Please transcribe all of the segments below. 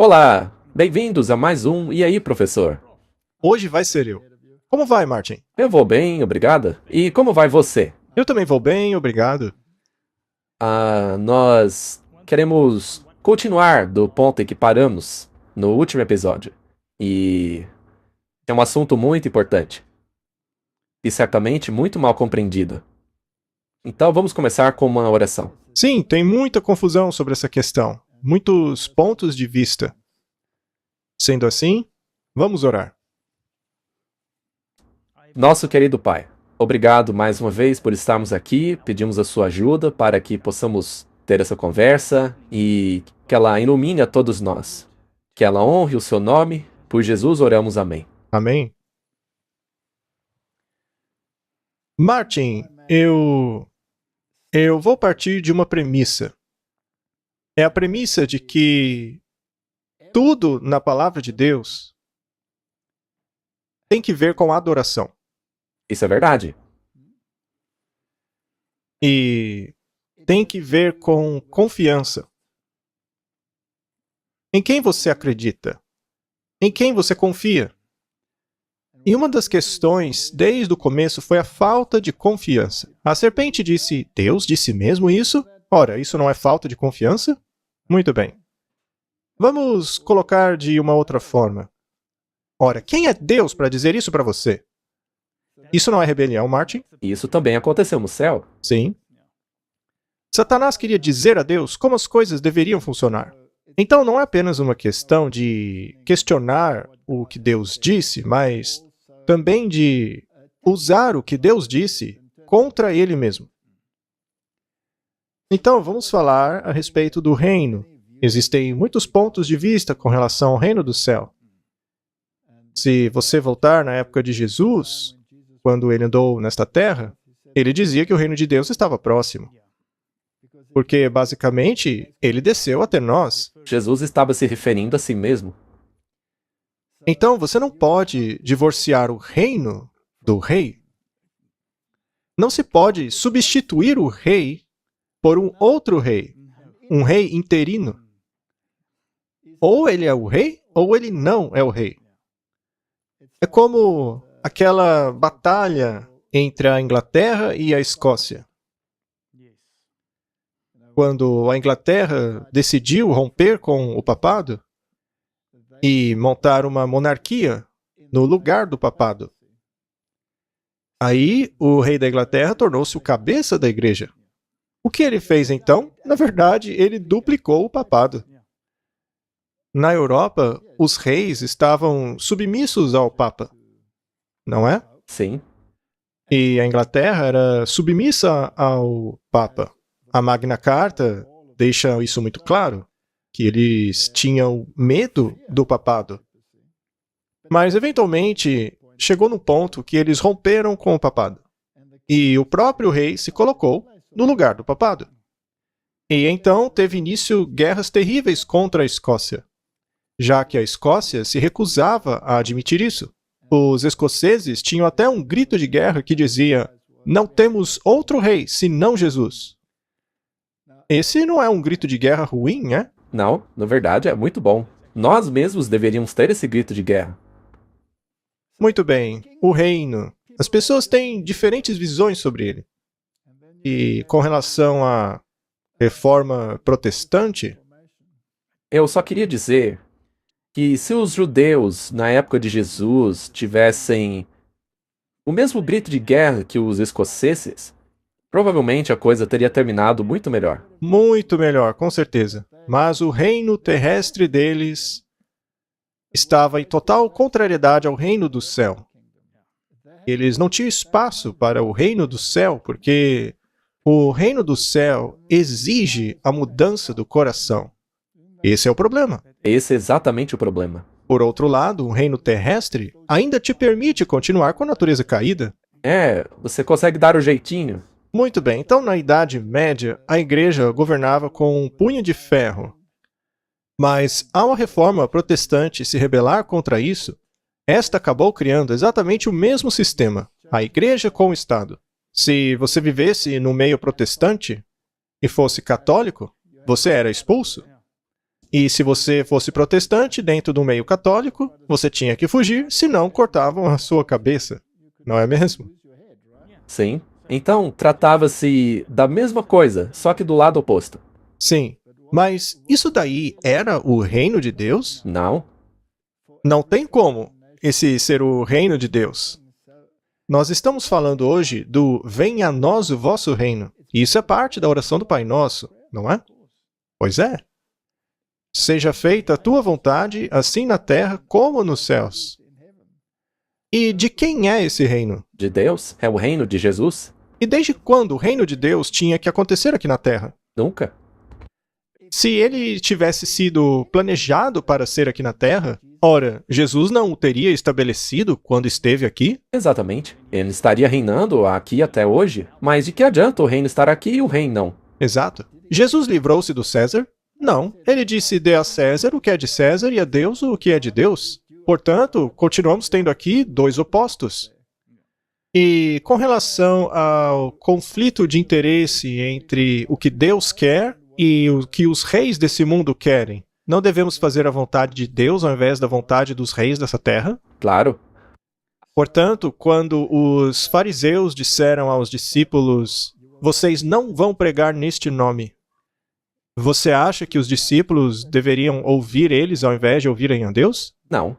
Olá, bem-vindos a mais um E aí, professor? Hoje vai ser eu. Como vai, Martin? Eu vou bem, obrigada. E como vai você? Eu também vou bem, obrigado. Nós queremos continuar do ponto em que paramos no último episódio. E é um assunto muito importante. E certamente muito mal compreendido. Então vamos começar com uma oração. Sim, tem muita confusão sobre essa questão. Muitos pontos de vista. Sendo assim, vamos orar. Nosso querido Pai, obrigado mais uma vez por estarmos aqui. Pedimos a sua ajuda para que possamos ter essa conversa e que ela ilumine a todos nós. Que ela honre o seu nome. Por Jesus oramos, amém. Amém? Martin, eu vou partir de uma premissa. É a premissa de que tudo na palavra de Deus tem que ver com adoração. Isso é verdade. E tem que ver com confiança. Em quem você acredita? Em quem você confia? E uma das questões, desde o começo, foi a falta de confiança. A serpente disse: Deus disse mesmo isso? Ora, isso não é falta de confiança? Muito bem. Vamos colocar de uma outra forma. Ora, quem é Deus para dizer isso para você? Isso não é rebelião, Martin? Isso também aconteceu no céu. Sim. Satanás queria dizer a Deus como as coisas deveriam funcionar. Então não é apenas uma questão de questionar o que Deus disse, mas também de usar o que Deus disse contra ele mesmo. Então vamos falar a respeito do reino. Existem muitos pontos de vista com relação ao reino do céu. Se você voltar na época de Jesus, quando ele andou nesta terra, ele dizia que o reino de Deus estava próximo. Porque, basicamente, ele desceu até nós. Jesus estava se referindo a si mesmo. Então, você não pode divorciar o reino do rei. Não se pode substituir o rei por um outro rei, um rei interino. Ou ele é o rei, ou ele não é o rei. É como aquela batalha entre a Inglaterra e a Escócia. Quando a Inglaterra decidiu romper com o papado e montar uma monarquia no lugar do papado. Aí, o rei da Inglaterra tornou-se o cabeça da igreja. O que ele fez então? Na verdade, ele duplicou o papado. Na Europa, os reis estavam submissos ao papa, não é? Sim. E a Inglaterra era submissa ao papa. A Magna Carta deixa isso muito claro, que eles tinham medo do papado. Mas, eventualmente, chegou no ponto que eles romperam com o papado. E o próprio rei se colocou no lugar do papado. E então teve início guerras terríveis contra a Escócia, já que a Escócia se recusava a admitir isso. Os escoceses tinham até um grito de guerra que dizia: "Não temos outro rei senão Jesus." Esse não é um grito de guerra ruim, né? Não, na verdade é muito bom. Nós mesmos deveríamos ter esse grito de guerra. Muito bem, o reino. As pessoas têm diferentes visões sobre ele. E com relação à reforma protestante, Eu só queria dizer que se os judeus, na época de Jesus, tivessem o mesmo grito de guerra que os escoceses, provavelmente a coisa teria terminado muito melhor. muito melhor, com certeza. Mas o reino terrestre deles estava em total contrariedade ao reino do céu. Eles não tinham espaço para o reino do céu, porque o reino do céu exige a mudança do coração. Esse é o problema. Esse é exatamente o problema. Por outro lado, o reino terrestre ainda te permite continuar com a natureza caída. Você consegue dar o jeitinho. Muito bem, então na Idade Média, a igreja governava com um punho de ferro. Mas, ao a reforma protestante se rebelar contra isso, esta acabou criando exatamente o mesmo sistema, a igreja com o Estado. Se você vivesse no meio protestante e fosse católico, você era expulso. E se você fosse protestante dentro do meio católico, você tinha que fugir, senão cortavam a sua cabeça. Não é mesmo? Sim. Então, tratava-se da mesma coisa, só que do lado oposto. Sim. Mas isso daí era o reino de Deus? Não? Não tem como esse ser o reino de Deus. Nós estamos falando hoje do venha a nós o vosso reino. E isso é parte da oração do Pai Nosso, não é? Pois é. Seja feita a tua vontade, assim na terra como nos céus. E de quem é esse reino? De Deus? É o reino de Jesus? E desde quando o reino de Deus tinha que acontecer aqui na terra? Nunca. Se ele tivesse sido planejado para ser aqui na terra, ora, Jesus não o teria estabelecido quando esteve aqui? Exatamente. Ele estaria reinando aqui até hoje, mas de que adianta o reino estar aqui e o reino não? Exato. Jesus livrou-se do César? Não. Ele disse: dê a César o que é de César e a Deus o que é de Deus. Portanto, continuamos tendo aqui dois opostos. E com relação ao conflito de interesse entre o que Deus quer e o que os reis desse mundo querem, não devemos fazer a vontade de Deus ao invés da vontade dos reis dessa terra? Claro. Portanto, quando os fariseus disseram aos discípulos: vocês não vão pregar neste nome, você acha que os discípulos deveriam ouvir eles ao invés de ouvirem a Deus? Não.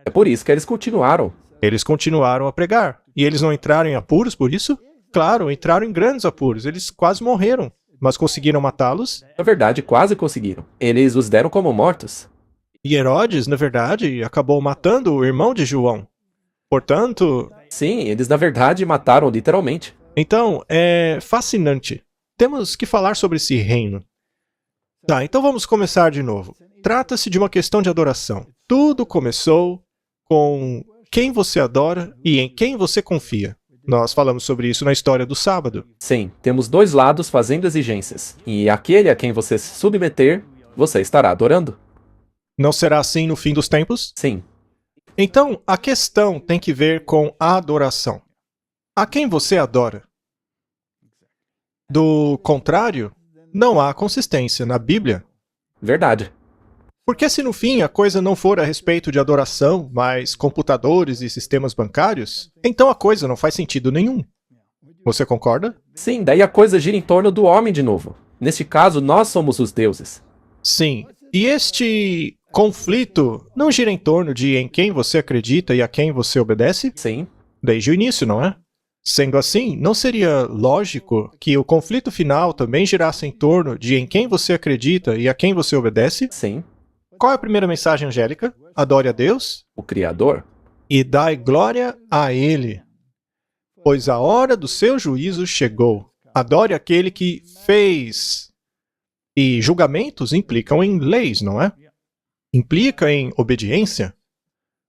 É por isso que eles continuaram. Eles continuaram a pregar. E eles não entraram em apuros por isso? Claro, entraram em grandes apuros. Eles quase morreram. Mas conseguiram matá-los? Na verdade, quase conseguiram. Eles os deram como mortos. E Herodes, na verdade, acabou matando o irmão de João. Portanto... Sim, eles na verdade mataram literalmente. Então, é fascinante. Temos que falar sobre esse reino. Tá, então vamos começar de novo. Trata-se de uma questão de adoração. Tudo começou com quem você adora e em quem você confia. Nós falamos sobre isso na história do sábado. Sim, temos dois lados fazendo exigências. E aquele a quem você se submeter, você estará adorando. Não será assim no fim dos tempos? Sim. Então, a questão tem que ver com a adoração. A quem você adora? Do contrário, não há consistência na Bíblia. Verdade. Porque se no fim a coisa não for a respeito de adoração, mas computadores e sistemas bancários, então a coisa não faz sentido nenhum. Você concorda? Sim, daí a coisa gira em torno do homem de novo. Neste caso, nós somos os deuses. Sim. E este conflito não gira em torno de em quem você acredita e a quem você obedece? Sim. Desde o início, não é? Sendo assim, não seria lógico que o conflito final também girasse em torno de em quem você acredita e a quem você obedece? Sim. Qual é a primeira mensagem angélica? Adore a Deus O Criador. e dai glória a Ele, pois a hora do seu juízo chegou. Adore aquele que fez. E julgamentos implicam em leis, não é? Implica em obediência.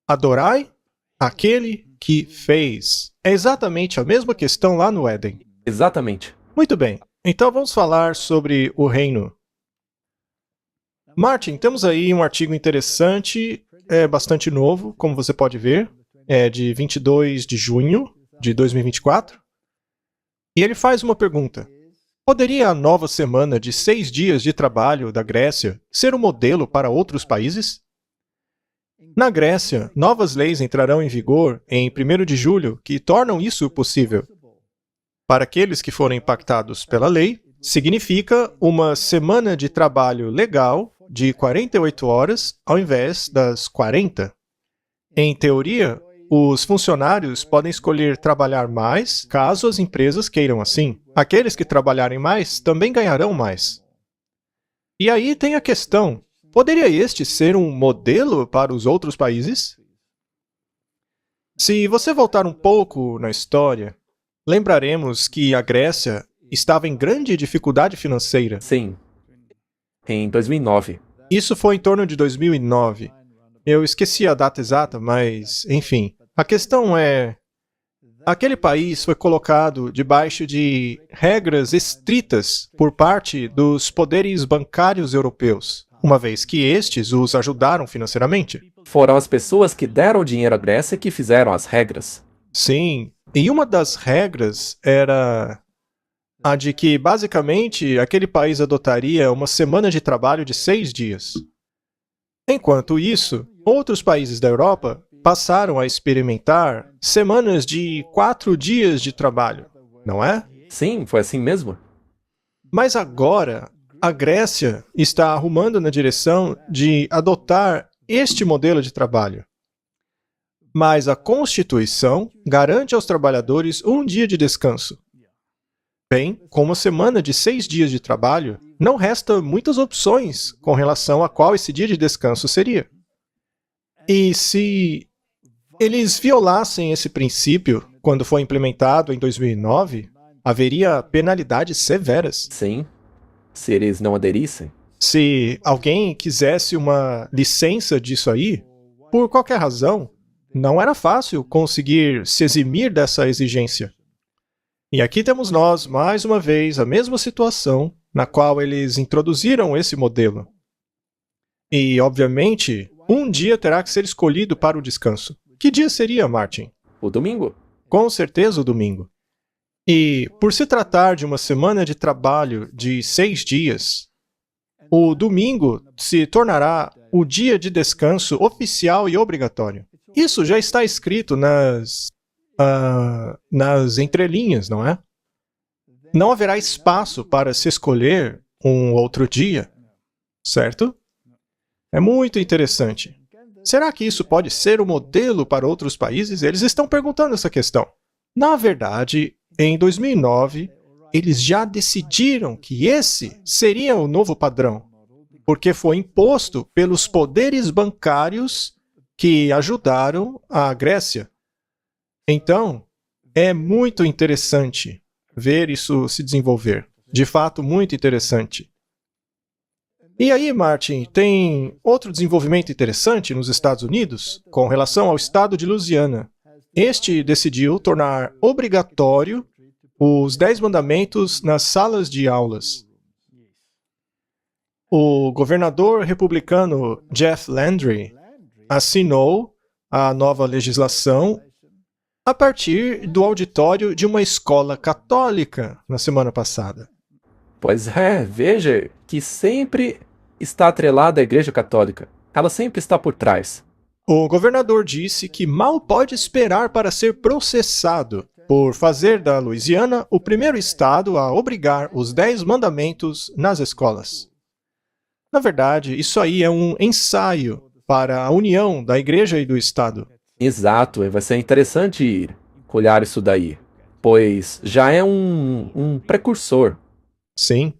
Adorai aquele que fez. É exatamente a mesma questão lá no Éden. Exatamente. Muito bem, então vamos falar sobre o reino. Martin, temos aí um artigo interessante, é bastante novo, como você pode ver, é de 22 de junho de 2024, e ele faz uma pergunta. Poderia a nova semana de 6 dias de trabalho da Grécia ser um modelo para outros países? Na Grécia, novas leis entrarão em vigor em 1º de julho que tornam isso possível. Para aqueles que forem impactados pela lei, significa uma semana de trabalho legal de 48 horas ao invés das 40. Em teoria, os funcionários podem escolher trabalhar mais caso as empresas queiram assim. Aqueles que trabalharem mais também ganharão mais. E aí tem a questão: poderia este ser um modelo para os outros países? Se você voltar um pouco na história, lembraremos que a Grécia estava em grande dificuldade financeira. Sim. Em 2009. Isso foi em torno de 2009. Eu esqueci a data exata, mas, enfim. A questão é, aquele país foi colocado debaixo de regras estritas por parte dos poderes bancários europeus, uma vez que estes os ajudaram financeiramente. Foram as pessoas que deram dinheiro à Grécia que fizeram as regras. Sim, e uma das regras era a de que, basicamente, aquele país adotaria uma semana de trabalho de 6 dias. Enquanto isso, outros países da Europa passaram a experimentar semanas de 4 dias de trabalho, não é? Sim, foi assim mesmo? Mas agora, a Grécia está arrumando na direção de adotar este modelo de trabalho. Mas a Constituição garante aos trabalhadores um dia de descanso. Bem, com uma semana de 6 dias de trabalho, não resta muitas opções com relação a qual esse dia de descanso seria. E se eles violassem esse princípio quando foi implementado em 2009, haveria penalidades severas. Sim. Se eles não aderissem. Se alguém quisesse uma licença disso aí, por qualquer razão, não era fácil conseguir se eximir dessa exigência. E aqui temos nós, mais uma vez, a mesma situação na qual eles introduziram esse modelo. E, obviamente, um dia terá que ser escolhido para o descanso. Que dia seria, Martin? O domingo? Com certeza o domingo. E, por se tratar de uma semana de trabalho de 6 dias, o domingo se tornará o dia de descanso oficial e obrigatório. Isso já está escrito nas entrelinhas, não é? Não haverá espaço para se escolher um outro dia, certo? É muito interessante. Será que isso pode ser o modelo para outros países? Eles estão perguntando essa questão. Na verdade, em 2009, eles já decidiram que esse seria o novo padrão, porque foi imposto pelos poderes bancários que ajudaram a Grécia. Então, é muito interessante ver isso se desenvolver. De fato, muito interessante. E aí, Martin, tem outro desenvolvimento interessante nos Estados Unidos com relação ao estado de Louisiana. Este decidiu tornar obrigatório os 10 mandamentos nas salas de aulas. O governador republicano Jeff Landry assinou a nova legislação a partir do auditório de uma escola católica na semana passada. Pois é, veja que sempre está atrelada à Igreja Católica. Ela sempre está por trás. O governador disse que mal pode esperar para ser processado por fazer da Louisiana o primeiro estado a obrigar os 10 mandamentos nas escolas. Na verdade, isso aí é um ensaio para a união da igreja e do estado. Exato, e vai ser interessante olhar isso daí, pois já é um precursor. Sim.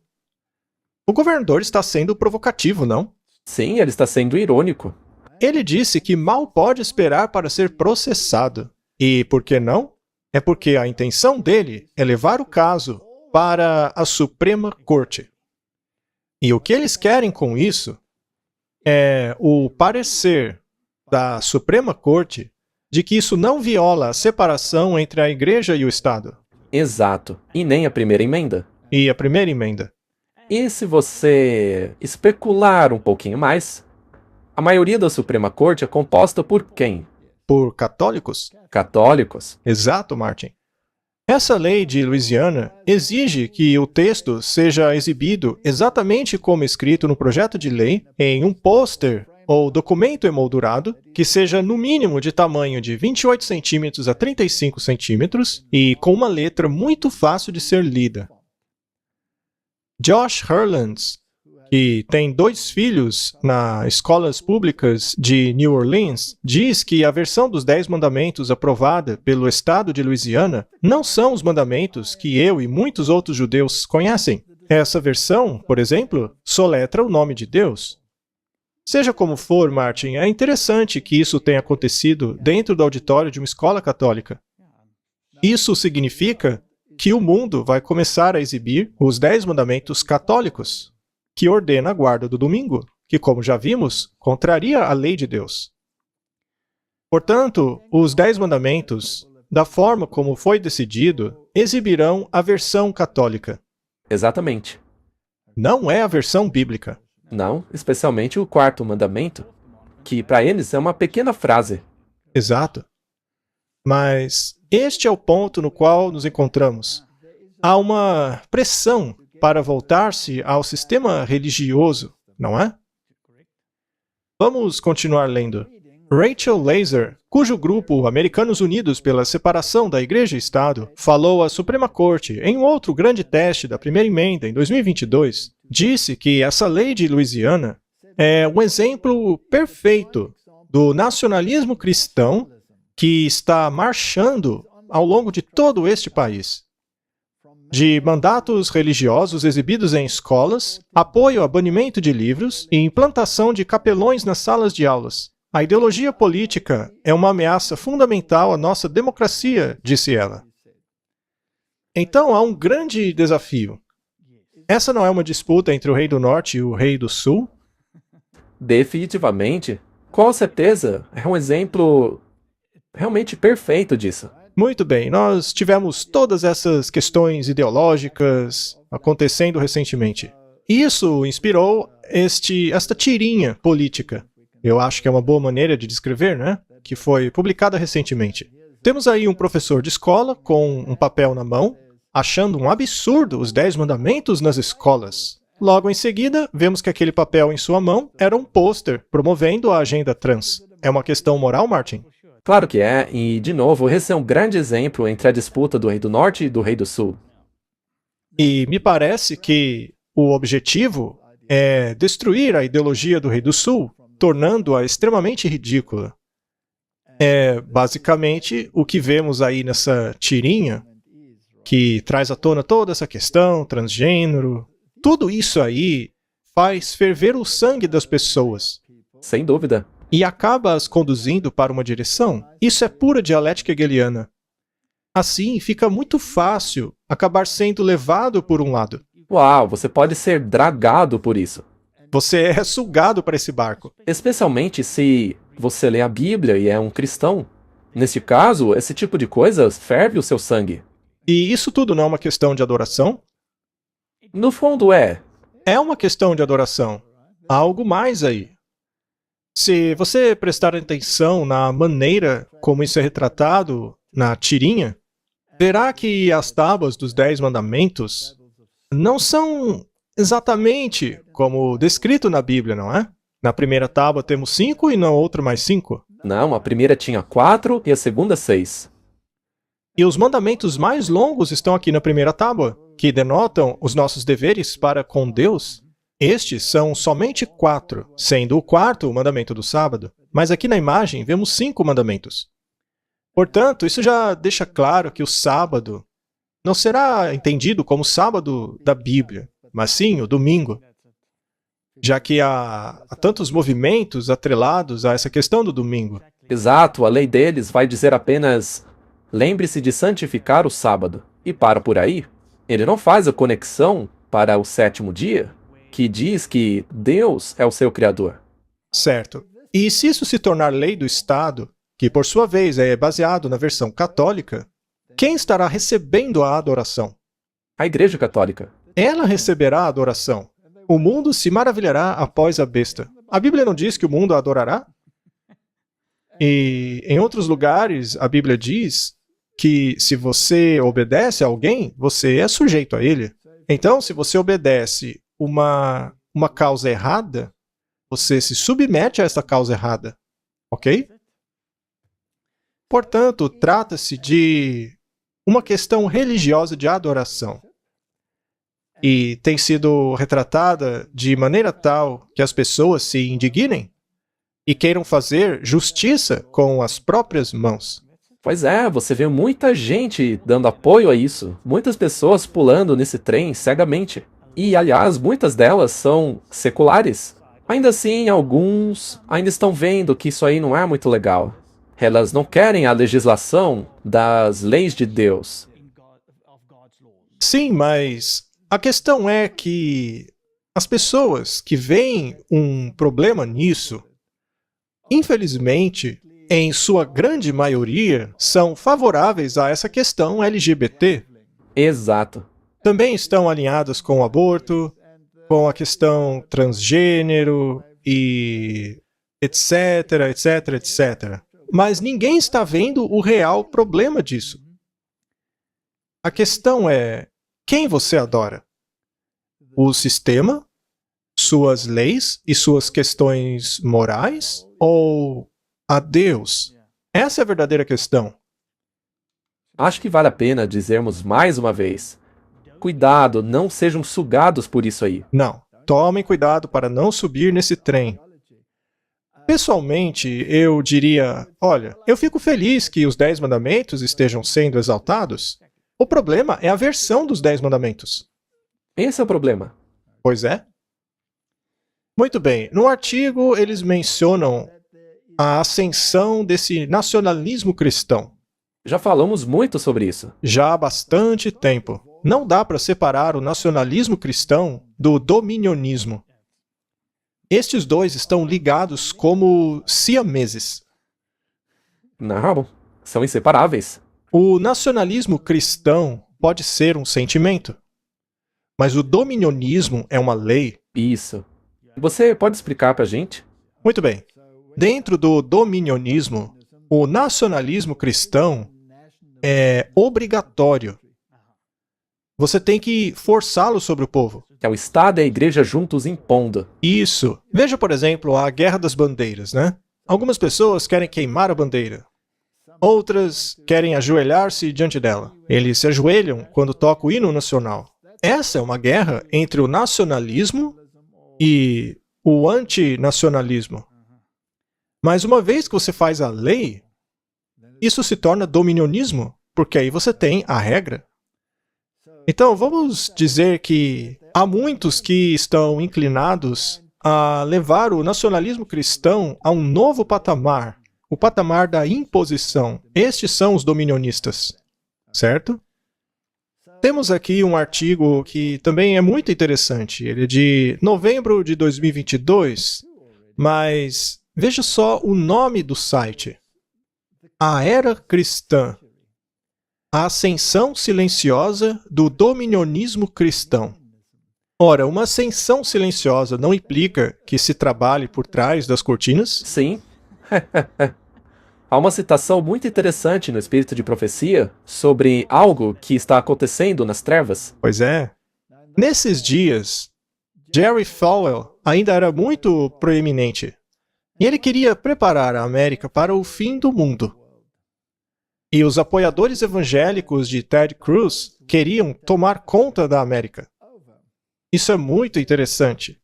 O governador está sendo provocativo, não? Sim, ele está sendo irônico. Ele disse que mal pode esperar para ser processado. E por que não? É porque a intenção dele é levar o caso para a Suprema Corte. E o que eles querem com isso é o parecer da Suprema Corte de que isso não viola a separação entre a Igreja e o Estado. Exato, e nem a primeira emenda. E a primeira emenda. E se você especular um pouquinho mais, a maioria da Suprema Corte é composta por quem? Por católicos? Católicos. Exato, Martin. Essa lei de Louisiana exige que o texto seja exibido exatamente como escrito no projeto de lei, em um pôster ou documento emoldurado, que seja no mínimo de tamanho de 28 centímetros a 35 centímetros e com uma letra muito fácil de ser lida. Josh Hurlands, que tem 2 filhos nas escolas públicas de New Orleans, diz que a versão dos 10 mandamentos aprovada pelo estado de Louisiana não são os mandamentos que eu e muitos outros judeus conhecem. Essa versão, por exemplo, soletra o nome de Deus. Seja como for, Martin, é interessante que isso tenha acontecido dentro do auditório de uma escola católica. Isso significa que o mundo vai começar a exibir os 10 mandamentos católicos, que ordena a guarda do domingo, que, como já vimos, contraria a lei de Deus. Portanto, os 10 mandamentos, da forma como foi decidido, exibirão a versão católica. Exatamente. Não é a versão bíblica. Não, especialmente o 4º mandamento, que para eles é uma pequena frase. Exato. Mas este é o ponto no qual nos encontramos. Há uma pressão para voltar-se ao sistema religioso, não é? Vamos continuar lendo. Rachel Laser, cujo grupo Americanos Unidos pela Separação da Igreja e Estado falou à Suprema Corte em um outro grande teste da primeira emenda em 2022, disse que essa lei de Louisiana é um exemplo perfeito do nacionalismo cristão que está marchando ao longo de todo este país. De mandatos religiosos exibidos em escolas, apoio a banimento de livros e implantação de capelões nas salas de aulas. A ideologia política é uma ameaça fundamental à nossa democracia, disse ela. Então há um grande desafio. Essa não é uma disputa entre o rei do norte e o rei do sul? Definitivamente. Com certeza, é um exemplo realmente perfeito disso. Muito bem, nós tivemos todas essas questões ideológicas acontecendo recentemente. Isso inspirou esta tirinha política. Eu acho que é uma boa maneira de descrever, né? Que foi publicada recentemente. Temos aí um professor de escola com um papel na mão, achando um absurdo os 10 mandamentos nas escolas. Logo em seguida, vemos que aquele papel em sua mão era um pôster promovendo a agenda trans. É uma questão moral, Martin? Claro que é, e de novo, esse é um grande exemplo entre a disputa do Rei do Norte e do Rei do Sul. E me parece que o objetivo é destruir a ideologia do Rei do Sul, tornando-a extremamente ridícula. É basicamente o que vemos aí nessa tirinha, que traz à tona toda essa questão, transgênero. Tudo isso aí faz ferver o sangue das pessoas. Sem dúvida. E acaba as conduzindo para uma direção. Isso é pura dialética hegeliana. Assim, fica muito fácil acabar sendo levado por um lado. Uau, você pode ser dragado por isso. Você é sugado para esse barco. Especialmente se você lê a Bíblia e é um cristão. Neste caso, esse tipo de coisa ferve o seu sangue. E isso tudo não é uma questão de adoração? No fundo é. É uma questão de adoração. Há algo mais aí. Se você prestar atenção na maneira como isso é retratado na tirinha, verá que as tábuas dos 10 mandamentos não são exatamente como descrito na Bíblia, não é? Na primeira tábua temos 5 e na outra mais 5. Não, a primeira tinha 4 e a segunda 6. E os mandamentos mais longos estão aqui na primeira tábua, que denotam os nossos deveres para com Deus. Estes são somente 4, sendo o quarto o mandamento do sábado. Mas aqui na imagem vemos 5 mandamentos. Portanto, isso já deixa claro que o sábado não será entendido como sábado da Bíblia, mas sim o domingo. Já que há tantos movimentos atrelados a essa questão do domingo. Exato, a lei deles vai dizer apenas: lembre-se de santificar o sábado. E para por aí. Ele não faz a conexão para o 7º dia, que diz que Deus é o seu Criador. Certo. E se isso se tornar lei do Estado, que por sua vez é baseado na versão católica, quem estará recebendo a adoração? A Igreja Católica. Ela receberá a adoração. O mundo se maravilhará após a besta. A Bíblia não diz que o mundo a adorará? E em outros lugares, a Bíblia diz que se você obedece a alguém, você é sujeito a ele. Então, se você obedece uma causa errada, você se submete a essa causa errada. Ok? Portanto, trata-se de uma questão religiosa de adoração. E tem sido retratada de maneira tal que as pessoas se indignem e queiram fazer justiça com as próprias mãos. Pois é, você vê muita gente dando apoio a isso. Muitas pessoas pulando nesse trem cegamente. E, aliás, muitas delas são seculares. Ainda assim, alguns ainda estão vendo que isso aí não é muito legal. Elas não querem a legislação das leis de Deus. Sim, mas a questão é que as pessoas que veem um problema nisso, infelizmente, em sua grande maioria, são favoráveis a essa questão LGBT. Exato. Também estão alinhadas com o aborto, com a questão transgênero e etc, etc, etc. Mas ninguém está vendo o real problema disso. A questão é: quem você adora? O sistema? suas leis e suas questões morais? Ou a Deus? Essa é a verdadeira questão. Acho que vale a pena dizermos mais uma vez: cuidado, não sejam sugados por isso aí. Não. Tomem cuidado para não subir nesse trem. Pessoalmente, eu diria, olha, eu fico feliz que os 10 mandamentos estejam sendo exaltados. O problema é a versão dos 10 mandamentos. Esse é o problema. Pois é. Muito bem. No artigo, eles mencionam a ascensão desse nacionalismo cristão. Já falamos muito sobre isso. Já há bastante tempo. Não dá para separar o nacionalismo cristão do dominionismo. Estes dois estão ligados como siameses. Não, são inseparáveis. O nacionalismo cristão pode ser um sentimento, mas o dominionismo é uma lei. Isso. Você pode explicar pra gente? Muito bem. Dentro do dominionismo, o nacionalismo cristão é obrigatório. Você tem que forçá-lo sobre o povo. É o Estado e a Igreja juntos impondo. Isso. Veja, por exemplo, a Guerra das Bandeiras, né? Algumas pessoas querem queimar a bandeira. Outras querem ajoelhar-se diante dela. Eles se ajoelham quando toca o hino nacional. Essa é uma guerra entre o nacionalismo e o antinacionalismo. Mas uma vez que você faz a lei, isso se torna dominionismo, porque aí você tem a regra. Então, vamos dizer que há muitos que estão inclinados a levar o nacionalismo cristão a um novo patamar, o patamar da imposição. Estes são os dominionistas, certo? Temos aqui um artigo que também é muito interessante. Ele é de novembro de 2022, mas veja só o nome do site. A Era Cristã. A ascensão silenciosa do dominionismo cristão. Ora, uma ascensão silenciosa não implica que se trabalhe por trás das cortinas? Sim. Há uma citação muito interessante no Espírito de Profecia sobre algo que está acontecendo nas trevas. Pois é. Nesses dias, Jerry Falwell ainda era muito proeminente. E ele queria preparar a América para o fim do mundo. E os apoiadores evangélicos de Ted Cruz queriam tomar conta da América. Isso é muito interessante.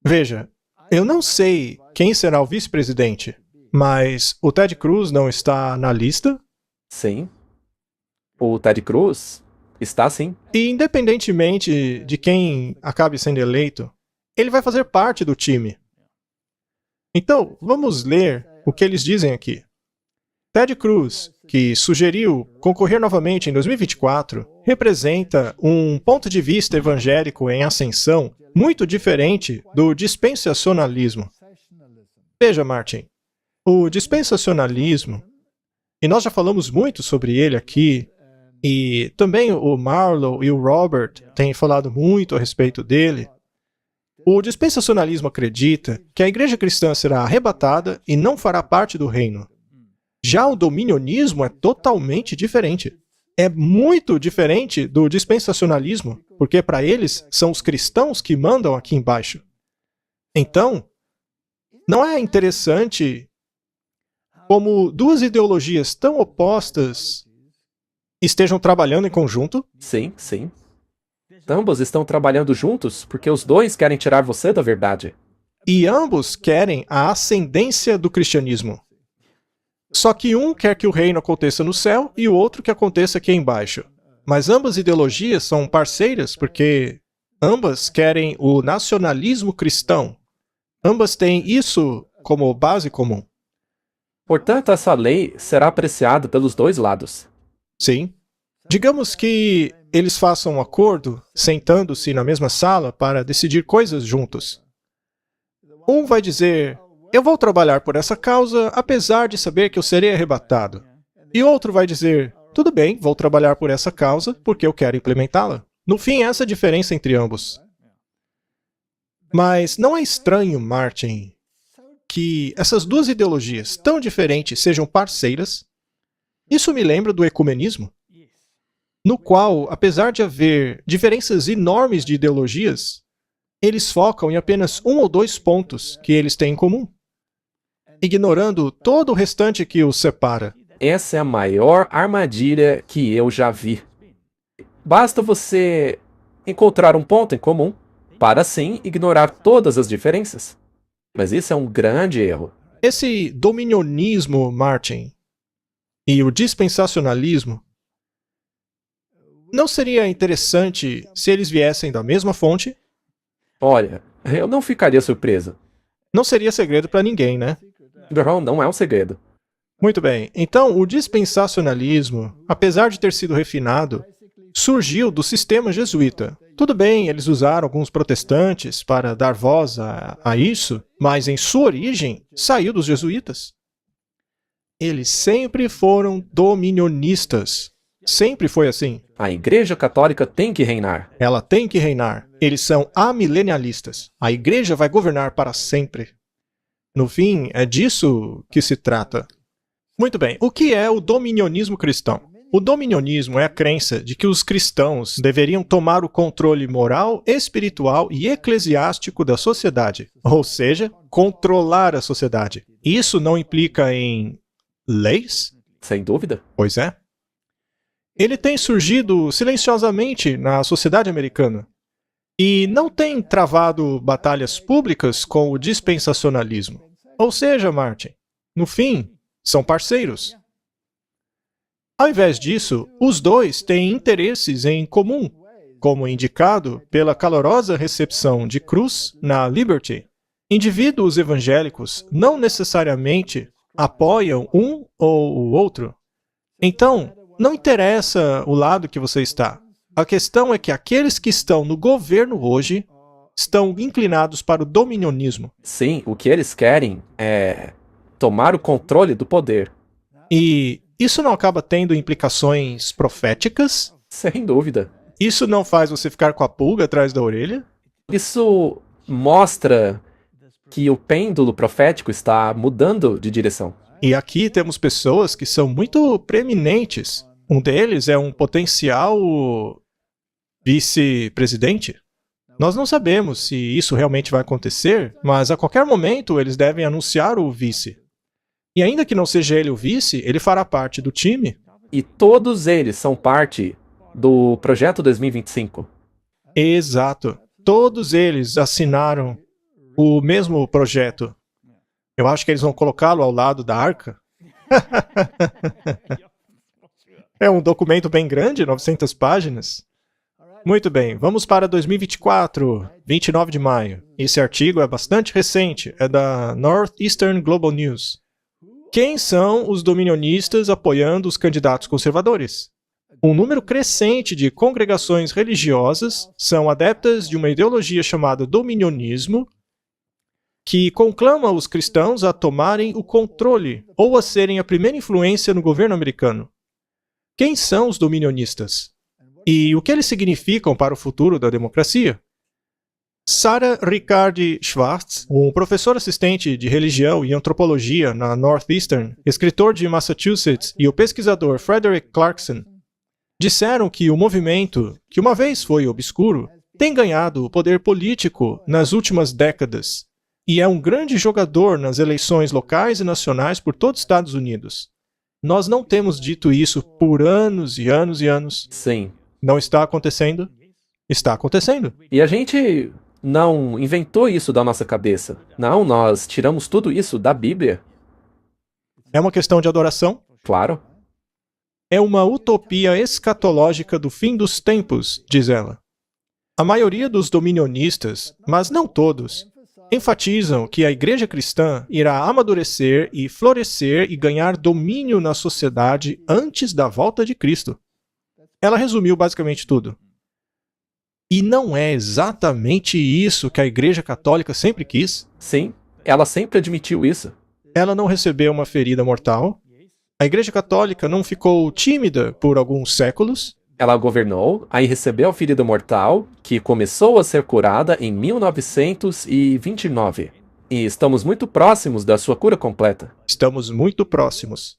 Veja, eu não sei quem será o vice-presidente, mas o Ted Cruz não está na lista? Sim. O Ted Cruz está sim. E independentemente de quem acabe sendo eleito, ele vai fazer parte do time. Então, vamos ler o que eles dizem aqui. Ted Cruz, que sugeriu concorrer novamente em 2024, representa um ponto de vista evangélico em ascensão muito diferente do dispensacionalismo. Veja, Martin, o dispensacionalismo, e nós já falamos muito sobre ele aqui, e também o Marlow e o Robert têm falado muito a respeito dele. O dispensacionalismo acredita que a igreja cristã será arrebatada e não fará parte do reino. Já o dominionismo é totalmente diferente. É muito diferente do dispensacionalismo, porque para eles são os cristãos que mandam aqui embaixo. Então, não é interessante como duas ideologias tão opostas estejam trabalhando em conjunto? Sim, sim. Ambos estão trabalhando juntos porque os dois querem tirar você da verdade. E ambos querem a ascendência do cristianismo. Só que um quer que o reino aconteça no céu e o outro que aconteça aqui embaixo. Mas ambas ideologias são parceiras porque ambas querem o nacionalismo cristão. Ambas têm isso como base comum. Portanto, essa lei será apreciada pelos dois lados. Sim. Digamos que eles façam um acordo, sentando-se na mesma sala para decidir coisas juntos. Um vai dizer: eu vou trabalhar por essa causa, apesar de saber que eu serei arrebatado. E outro vai dizer: tudo bem, vou trabalhar por essa causa, porque eu quero implementá-la. No fim, essa é a diferença entre ambos. Mas não é estranho, Martin, que essas duas ideologias tão diferentes sejam parceiras? Isso me lembra do ecumenismo, no qual, apesar de haver diferenças enormes de ideologias, eles focam em apenas um ou dois pontos que eles têm em comum, ignorando todo o restante que os separa. Essa é a maior armadilha que eu já vi. Basta você encontrar um ponto em comum para assim ignorar todas as diferenças. Mas isso é um grande erro. Esse dominionismo, Martin, e o dispensacionalismo, não seria interessante se eles viessem da mesma fonte? Olha, eu não ficaria surpreso. Não seria segredo para ninguém, né? Não é um segredo. Muito bem. Então, o dispensacionalismo, apesar de ter sido refinado, surgiu do sistema jesuíta. Tudo bem, eles usaram alguns protestantes para dar voz a isso, mas em sua origem saiu dos jesuítas. Eles sempre foram dominionistas. Sempre foi assim. A Igreja Católica tem que reinar. Ela tem que reinar. Eles são amilenialistas. A igreja vai governar para sempre. No fim, é disso que se trata. Muito bem, o que é o dominionismo cristão? O dominionismo é a crença de que os cristãos deveriam tomar o controle moral, espiritual e eclesiástico da sociedade, ou seja, controlar a sociedade. Isso não implica em leis? Sem dúvida. Pois é. Ele tem surgido silenciosamente na sociedade americana e não tem travado batalhas públicas com o dispensacionalismo. Ou seja, Martin, no fim, são parceiros. Ao invés disso, os dois têm interesses em comum, como indicado pela calorosa recepção de Cruz na Liberty. Indivíduos evangélicos não necessariamente apoiam um ou o outro. Então, não interessa o lado que você está. A questão é que aqueles que estão no governo hoje estão inclinados para o dominionismo. Sim, o que eles querem é tomar o controle do poder. E isso não acaba tendo implicações proféticas? Sem dúvida. Isso não faz você ficar com a pulga atrás da orelha? Isso mostra que o pêndulo profético está mudando de direção. E aqui temos pessoas que são muito preeminentes. Um deles é um potencial vice-presidente. Nós não sabemos se isso realmente vai acontecer, mas a qualquer momento eles devem anunciar o vice. E ainda que não seja ele o vice, ele fará parte do time. E todos eles são parte do Projeto 2025. Exato. Todos eles assinaram o mesmo projeto. Eu acho que eles vão colocá-lo ao lado da arca. É um documento bem grande, 900 páginas. Muito bem, vamos para 2024, 29 de maio. Esse artigo é bastante recente, é da Northeastern Global News. Quem são os dominionistas apoiando os candidatos conservadores? Um número crescente de congregações religiosas são adeptas de uma ideologia chamada dominionismo, que conclama os cristãos a tomarem o controle ou a serem a primeira influência no governo americano. Quem são os dominionistas? E o que eles significam para o futuro da democracia? Sarah Ricardi Schwartz, um professor assistente de religião e antropologia na Northeastern, escritor de Massachusetts, e o pesquisador Frederick Clarkson, disseram que o movimento, que uma vez foi obscuro, tem ganhado poder político nas últimas décadas e é um grande jogador nas eleições locais e nacionais por todos os Estados Unidos. Nós não temos dito isso por anos e anos e anos. Sim. Não está acontecendo? Está acontecendo. E a gente não inventou isso da nossa cabeça. Não, nós tiramos tudo isso da Bíblia. É uma questão de adoração? Claro. É uma utopia escatológica do fim dos tempos, diz ela. A maioria dos dominionistas, mas não todos, enfatizam que a igreja cristã irá amadurecer e florescer e ganhar domínio na sociedade antes da volta de Cristo. Ela resumiu basicamente tudo. E não é exatamente isso que a Igreja Católica sempre quis? Sim, ela sempre admitiu isso. Ela não recebeu uma ferida mortal? A Igreja Católica não ficou tímida por alguns séculos? Ela governou, aí recebeu a ferida mortal, que começou a ser curada em 1929. E estamos muito próximos da sua cura completa. Estamos muito próximos.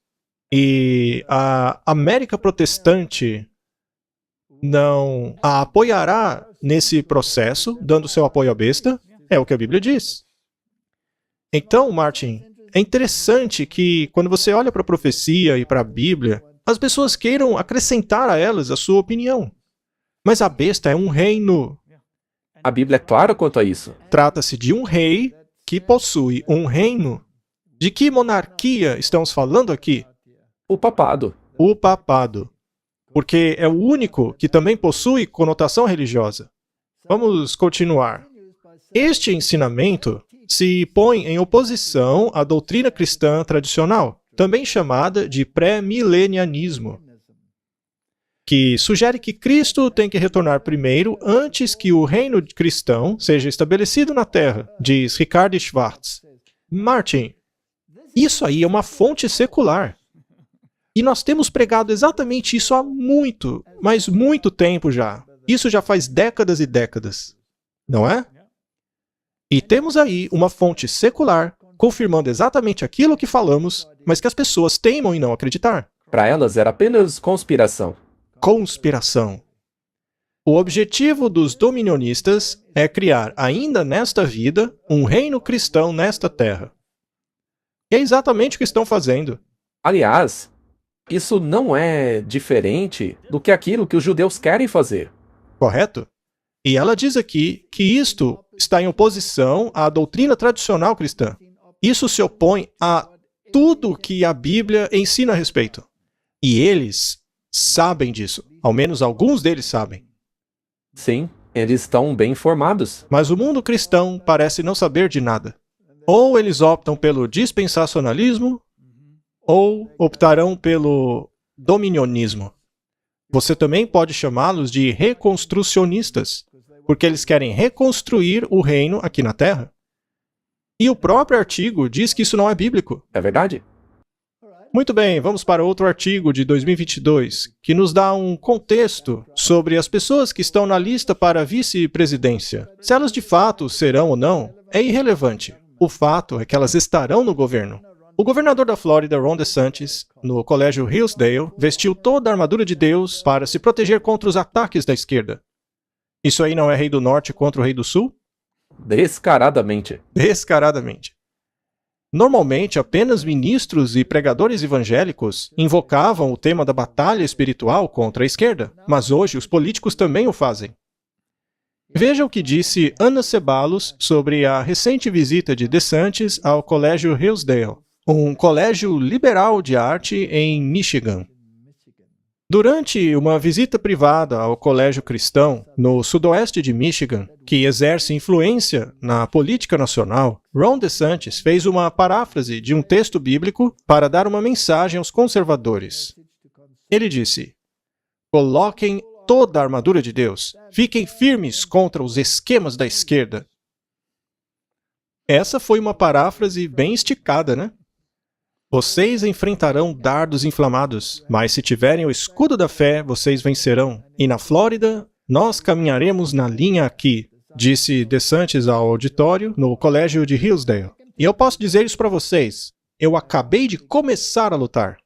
E a América Protestante não a apoiará nesse processo, dando seu apoio à besta, é o que a Bíblia diz. Então, Martin, é interessante que quando você olha para a profecia e para a Bíblia, as pessoas queiram acrescentar a elas a sua opinião. Mas a besta é um reino. A Bíblia é clara quanto a isso. Trata-se de um rei que possui um reino. De que monarquia estamos falando aqui? O papado. O papado. Porque é o único que também possui conotação religiosa. Vamos continuar. Este ensinamento se põe em oposição à doutrina cristã tradicional, também chamada de pré-milenianismo, que sugere que Cristo tem que retornar primeiro antes que o reino cristão seja estabelecido na Terra, diz Richard Schwartz. Martin, isso aí é uma fonte secular. E nós temos pregado exatamente isso há muito, mas muito tempo já. Isso já faz décadas e décadas, não é? E temos aí uma fonte secular confirmando exatamente aquilo que falamos, mas que as pessoas teimam em não acreditar. Para elas era apenas conspiração. Conspiração. O objetivo dos dominionistas é criar, ainda nesta vida, um reino cristão nesta terra. E é exatamente o que estão fazendo. Aliás, isso não é diferente do que aquilo que os judeus querem fazer. Correto? E ela diz aqui que isto está em oposição à doutrina tradicional cristã. Isso se opõe a tudo que a Bíblia ensina a respeito. E eles sabem disso. Ao menos alguns deles sabem. Sim, eles estão bem informados. Mas o mundo cristão parece não saber de nada. Ou eles optam pelo dispensacionalismo, ou optarão pelo dominionismo. Você também pode chamá-los de reconstrucionistas, porque eles querem reconstruir o reino aqui na Terra. E o próprio artigo diz que isso não é bíblico. É verdade? Muito bem, vamos para outro artigo de 2022, que nos dá um contexto sobre as pessoas que estão na lista para a vice-presidência. Se elas de fato serão ou não, é irrelevante. O fato é que elas estarão no governo. O governador da Flórida, Ron DeSantis, no colégio Hillsdale, vestiu toda a armadura de Deus para se proteger contra os ataques da esquerda. Isso aí não é rei do norte contra o rei do sul? Descaradamente. Descaradamente. Normalmente, apenas ministros e pregadores evangélicos invocavam o tema da batalha espiritual contra a esquerda, mas hoje os políticos também o fazem. Veja o que disse Ana Ceballos sobre a recente visita de DeSantis ao colégio Hillsdale, um colégio liberal de arte em Michigan. Durante uma visita privada ao colégio cristão no sudoeste de Michigan, que exerce influência na política nacional, Ron DeSantis fez uma paráfrase de um texto bíblico para dar uma mensagem aos conservadores. Ele disse: "Coloquem toda a armadura de Deus. Fiquem firmes contra os esquemas da esquerda." Essa foi uma paráfrase bem esticada, né? Vocês enfrentarão dardos inflamados, mas se tiverem o escudo da fé, vocês vencerão. E na Flórida, nós caminharemos na linha aqui, disse DeSantis ao auditório no colégio de Hillsdale. E eu posso dizer isso para vocês. Eu acabei de começar a lutar.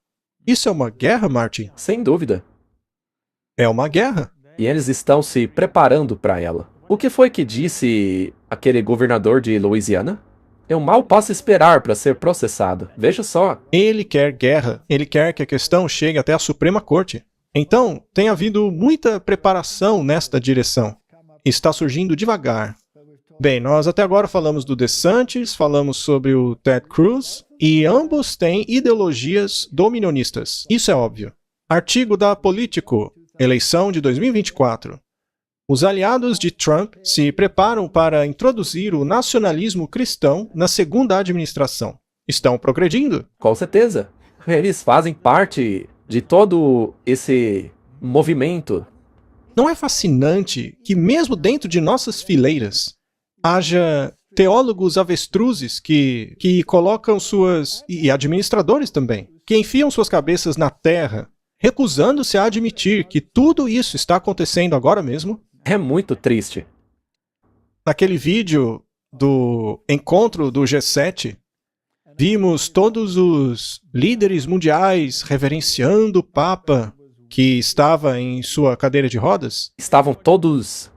Isso é uma guerra, Martin? Sem dúvida. É uma guerra. E eles estão se preparando para ela. O que foi que disse aquele governador de Louisiana? Eu mal posso esperar para ser processado. Veja só. Ele quer guerra. Ele quer que a questão chegue até a Suprema Corte. Então, tem havido muita preparação nesta direção. Está surgindo devagar. Bem, nós até agora falamos do DeSantis, falamos sobre o Ted Cruz, e ambos têm ideologias dominionistas. Isso é óbvio. Artigo da Politico, eleição de 2024. Os aliados de Trump se preparam para introduzir o nacionalismo cristão na segunda administração. Estão progredindo? Com certeza. Eles fazem parte de todo esse movimento. Não é fascinante que mesmo dentro de nossas fileiras haja teólogos avestruzes que colocam suas... e administradores também, que enfiam suas cabeças na terra, recusando-se a admitir que tudo isso está acontecendo agora mesmo? É muito triste. Naquele vídeo do encontro do G7, vimos todos os líderes mundiais reverenciando o Papa que estava em sua cadeira de rodas? Estavam todos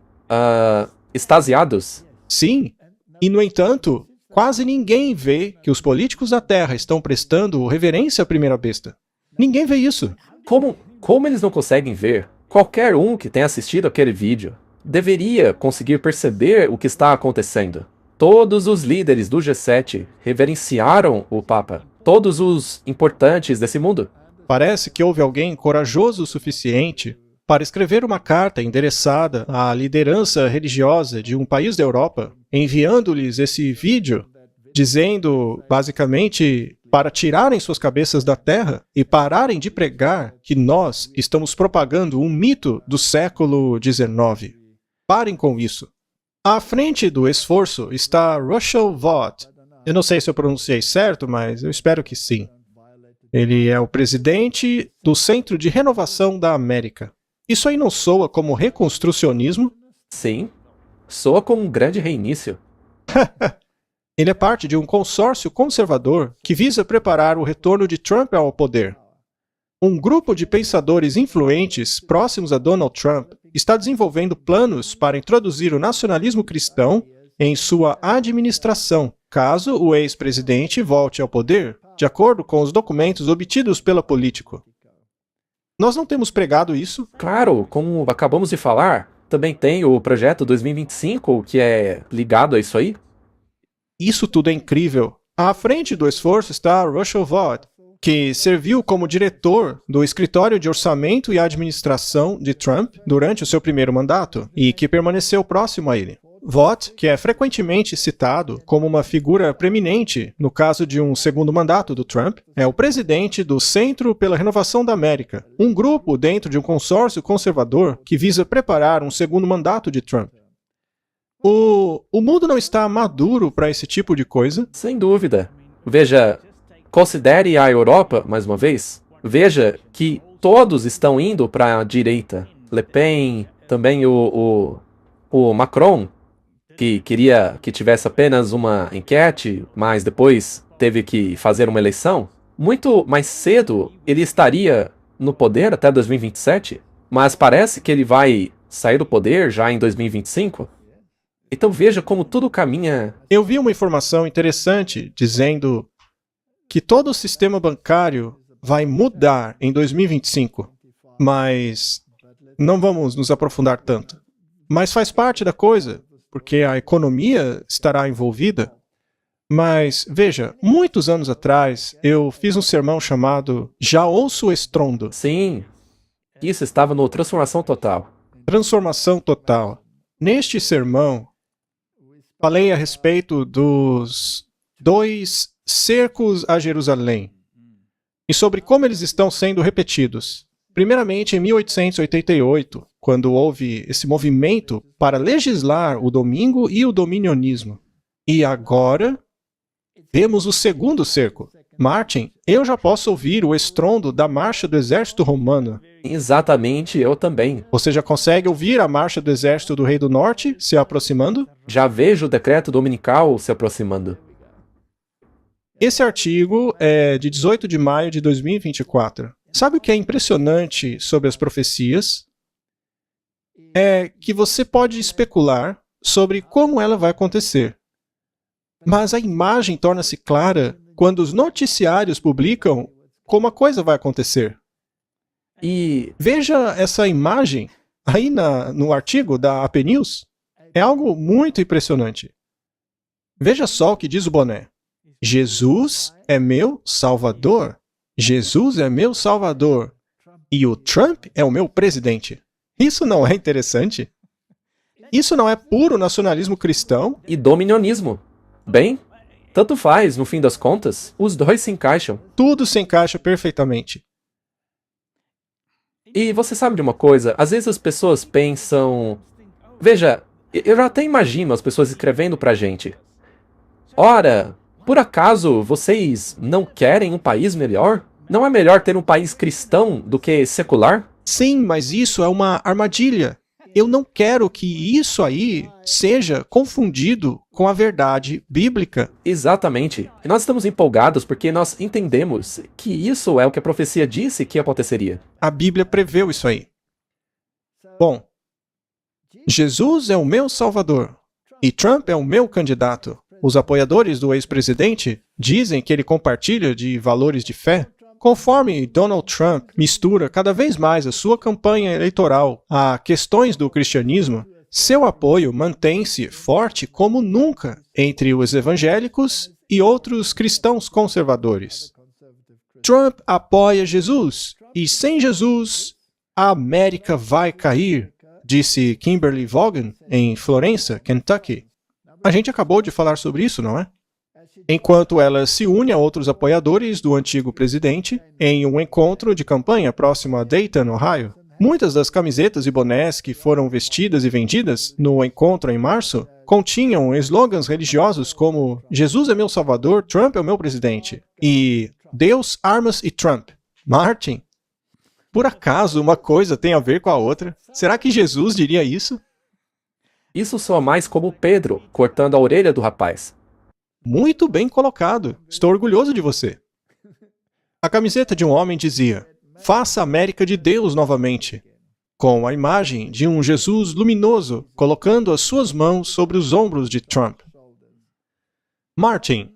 extasiados. Sim. E, no entanto, quase ninguém vê que os políticos da Terra estão prestando reverência à primeira besta. Ninguém vê isso. Como eles não conseguem ver? Qualquer um que tenha assistido aquele vídeo deveria conseguir perceber o que está acontecendo. Todos os líderes do G7 reverenciaram o Papa. Todos os importantes desse mundo. Parece que houve alguém corajoso o suficiente para escrever uma carta endereçada à liderança religiosa de um país da Europa, enviando-lhes esse vídeo, dizendo, basicamente, para tirarem suas cabeças da terra e pararem de pregar que nós estamos propagando um mito do século XIX. Parem com isso. À frente do esforço está Russell Vought. Eu não sei se eu pronunciei certo, mas eu espero que sim. Ele é o presidente do Centro de Renovação da América. Isso aí não soa como reconstrucionismo? Sim, soa como um grande reinício. Ele é parte de um consórcio conservador que visa preparar o retorno de Trump ao poder. Um grupo de pensadores influentes próximos a Donald Trump está desenvolvendo planos para introduzir o nacionalismo cristão em sua administração, caso o ex-presidente volte ao poder, de acordo com os documentos obtidos pela Politico. Nós não temos pregado isso? Claro, como acabamos de falar, também tem o projeto 2025, que é ligado a isso aí. Isso tudo é incrível. À frente do esforço está Russell Vought, que serviu como diretor do Escritório de Orçamento e Administração de Trump durante o seu primeiro mandato e que permaneceu próximo a ele. Vought, que é frequentemente citado como uma figura preeminente no caso de um segundo mandato do Trump, é o presidente do Centro pela Renovação da América, um grupo dentro de um consórcio conservador que visa preparar um segundo mandato de Trump. O mundo não está maduro para esse tipo de coisa? Sem dúvida. Veja, considere a Europa, mais uma vez. Veja que todos estão indo para a direita. Le Pen, também o Macron, que queria que tivesse apenas uma enquete, mas depois teve que fazer uma eleição. Muito mais cedo ele estaria no poder até 2027, mas parece que ele vai sair do poder já em 2025. Então veja como tudo caminha. Eu vi uma informação interessante dizendo que todo o sistema bancário vai mudar em 2025, mas não vamos nos aprofundar tanto. Mas faz parte da coisa, porque a economia estará envolvida. Mas, veja, muitos anos atrás, eu fiz um sermão chamado Já Ouço o Estrondo. Sim, isso estava no Transformação Total. Transformação Total. Neste sermão, falei a respeito dos 2 cercos a Jerusalém e sobre como eles estão sendo repetidos. Primeiramente, em 1888, quando houve esse movimento para legislar o domingo e o dominionismo. E agora, vemos o segundo cerco. Martin, eu já posso ouvir o estrondo da marcha do exército romano. Exatamente, eu também. Você já consegue ouvir a marcha do exército do Rei do Norte se aproximando? Já vejo o decreto dominical se aproximando. Esse artigo é de 18 de maio de 2024. Sabe o que é impressionante sobre as profecias? É que você pode especular sobre como ela vai acontecer. Mas a imagem torna-se clara quando os noticiários publicam como a coisa vai acontecer. E veja essa imagem aí no artigo da AP News. É algo muito impressionante. Veja só o que diz o boné. Jesus é meu Salvador. Jesus é meu Salvador. E o Trump é o meu presidente. Isso não é interessante? Isso não é puro nacionalismo cristão? E dominionismo. Bem, tanto faz, no fim das contas, os dois se encaixam. Tudo se encaixa perfeitamente. E você sabe de uma coisa? Às vezes as pessoas pensam... Veja, eu já até imagino as pessoas escrevendo pra gente. Ora, por acaso vocês não querem um país melhor? Não é melhor ter um país cristão do que secular? Sim, mas isso é uma armadilha. eu não quero que isso aí seja confundido com a verdade bíblica. Exatamente. E nós estamos empolgados porque nós entendemos que isso é o que a profecia disse que aconteceria. A Bíblia preveu isso aí. Bom, Jesus é o meu salvador e Trump é o meu candidato. Os apoiadores do ex-presidente dizem que ele compartilha de valores de fé. Conforme Donald Trump mistura cada vez mais a sua campanha eleitoral a questões do cristianismo, seu apoio mantém-se forte como nunca entre os evangélicos e outros cristãos conservadores. Trump apoia Jesus e sem Jesus, a América vai cair, disse Kimberly Vaughan em Florença, Kentucky. A gente acabou de falar sobre isso, não é? Enquanto ela se une a outros apoiadores do antigo presidente em um encontro de campanha próximo a Dayton, Ohio. Muitas das camisetas e bonés que foram vestidas e vendidas no encontro em março continham slogans religiosos como Jesus é meu salvador, Trump é o meu presidente e Deus, armas e Trump. Martin, por acaso uma coisa tem a ver com a outra? Será que Jesus diria isso? Isso soa mais como Pedro cortando a orelha do rapaz. Muito bem colocado. Estou orgulhoso de você. A camiseta de um homem dizia: faça a América de Deus novamente, com a imagem de um Jesus luminoso colocando as suas mãos sobre os ombros de Trump. Martin,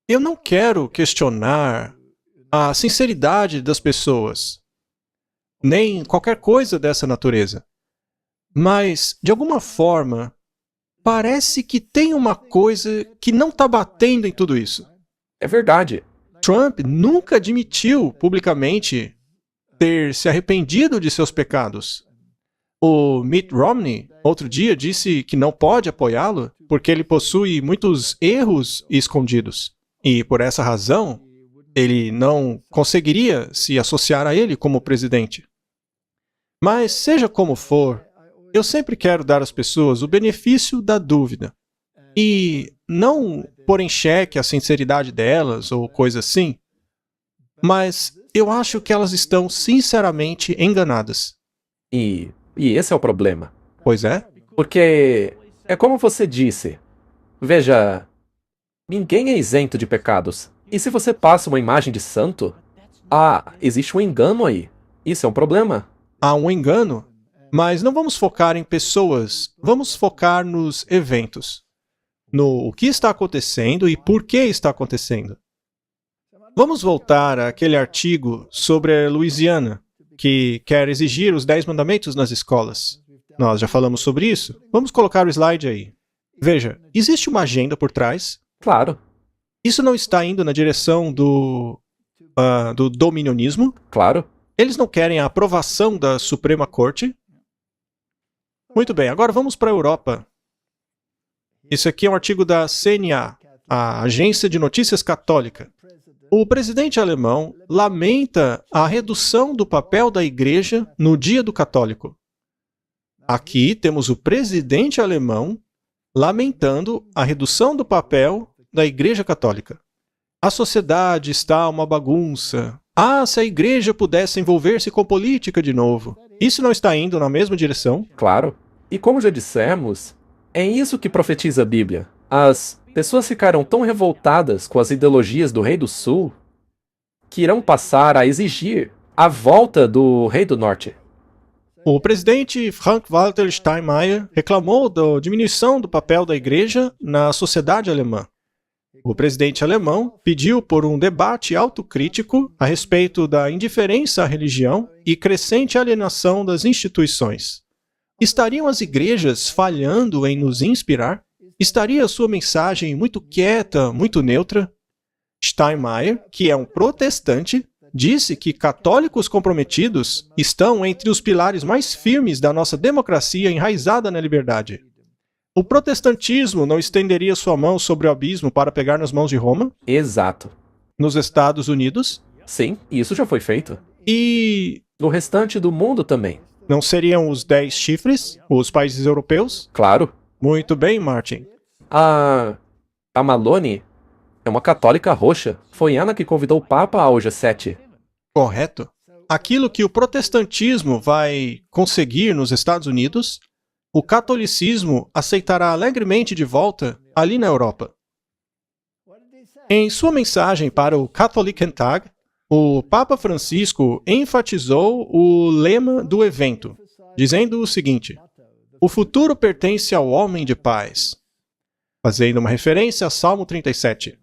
eu não quero questionar a sinceridade das pessoas, nem qualquer coisa dessa natureza. Mas, de alguma forma, parece que tem uma coisa que não está batendo em tudo isso. É verdade. Trump nunca admitiu publicamente ter se arrependido de seus pecados. O Mitt Romney, outro dia, disse que não pode apoiá-lo porque ele possui muitos erros escondidos. E, por essa razão, ele não conseguiria se associar a ele como presidente. Mas, seja como for, eu sempre quero dar às pessoas o benefício da dúvida. E não pôr em xeque a sinceridade delas ou coisa assim, mas eu acho que elas estão sinceramente enganadas. E esse é o problema. Pois é? Porque é como você disse. Veja, ninguém é isento de pecados. E se você passa uma imagem de santo, existe um engano aí. Isso é um problema. Há um engano, mas não vamos focar em pessoas, vamos focar nos eventos. No o que está acontecendo e por que está acontecendo. Vamos voltar àquele artigo sobre a Louisiana, que quer exigir os 10 mandamentos nas escolas. Nós já falamos sobre isso. Vamos colocar o slide aí. Veja, existe uma agenda por trás. Claro. Isso não está indo na direção do dominionismo. Claro. Eles não querem a aprovação da Suprema Corte. Muito bem, agora vamos para a Europa. Isso aqui é um artigo da CNA, a Agência de Notícias Católica. O presidente alemão lamenta a redução do papel da igreja no Dia do Católico. Aqui temos o presidente alemão lamentando a redução do papel da Igreja Católica. A sociedade está uma bagunça. Se a igreja pudesse envolver-se com política de novo. Isso não está indo na mesma direção? Claro. E como já dissemos, é isso que profetiza a Bíblia. As pessoas ficaram tão revoltadas com as ideologias do Rei do Sul que irão passar a exigir a volta do Rei do Norte. O presidente Frank-Walter Steinmeier reclamou da diminuição do papel da igreja na sociedade alemã. O presidente alemão pediu por um debate autocrítico a respeito da indiferença à religião e crescente alienação das instituições. Estariam as igrejas falhando em nos inspirar? Estaria sua mensagem muito quieta, muito neutra? Steinmeier, que é um protestante, disse que católicos comprometidos estão entre os pilares mais firmes da nossa democracia enraizada na liberdade. O protestantismo não estenderia sua mão sobre o abismo para pegar nas mãos de Roma? Exato. Nos Estados Unidos? Sim, isso já foi feito. E No restante do mundo também. não seriam os 10 chifres, os países europeus? Claro. Muito bem, Martin. A Malone é uma católica roxa. Foi ela que convidou o Papa ao G7. Correto. aquilo que o protestantismo vai conseguir nos Estados Unidos, o catolicismo aceitará alegremente de volta ali na Europa. Em sua mensagem para o Katholikentag, o Papa Francisco enfatizou o lema do evento, dizendo o seguinte: o futuro pertence ao homem de paz, fazendo uma referência a Salmo 37.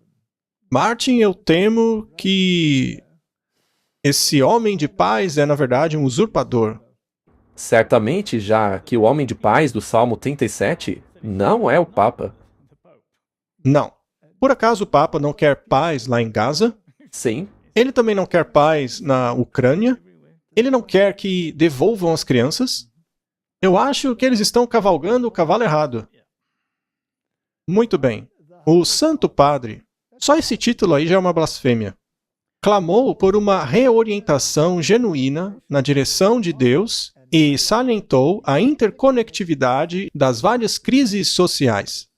Martin, eu temo que esse homem de paz é, na verdade, um usurpador. Certamente, já que o homem de paz do Salmo 37 não é o Papa. Não. Por acaso o Papa não quer paz lá em Gaza? Sim, Ele também não quer paz na Ucrânia? Ele não quer que devolvam as crianças? Eu acho que eles estão cavalgando o cavalo errado. Muito bem. O Santo Padre, só esse título aí já é uma blasfêmia, clamou por uma reorientação genuína na direção de Deus e salientou a interconectividade das várias crises sociais.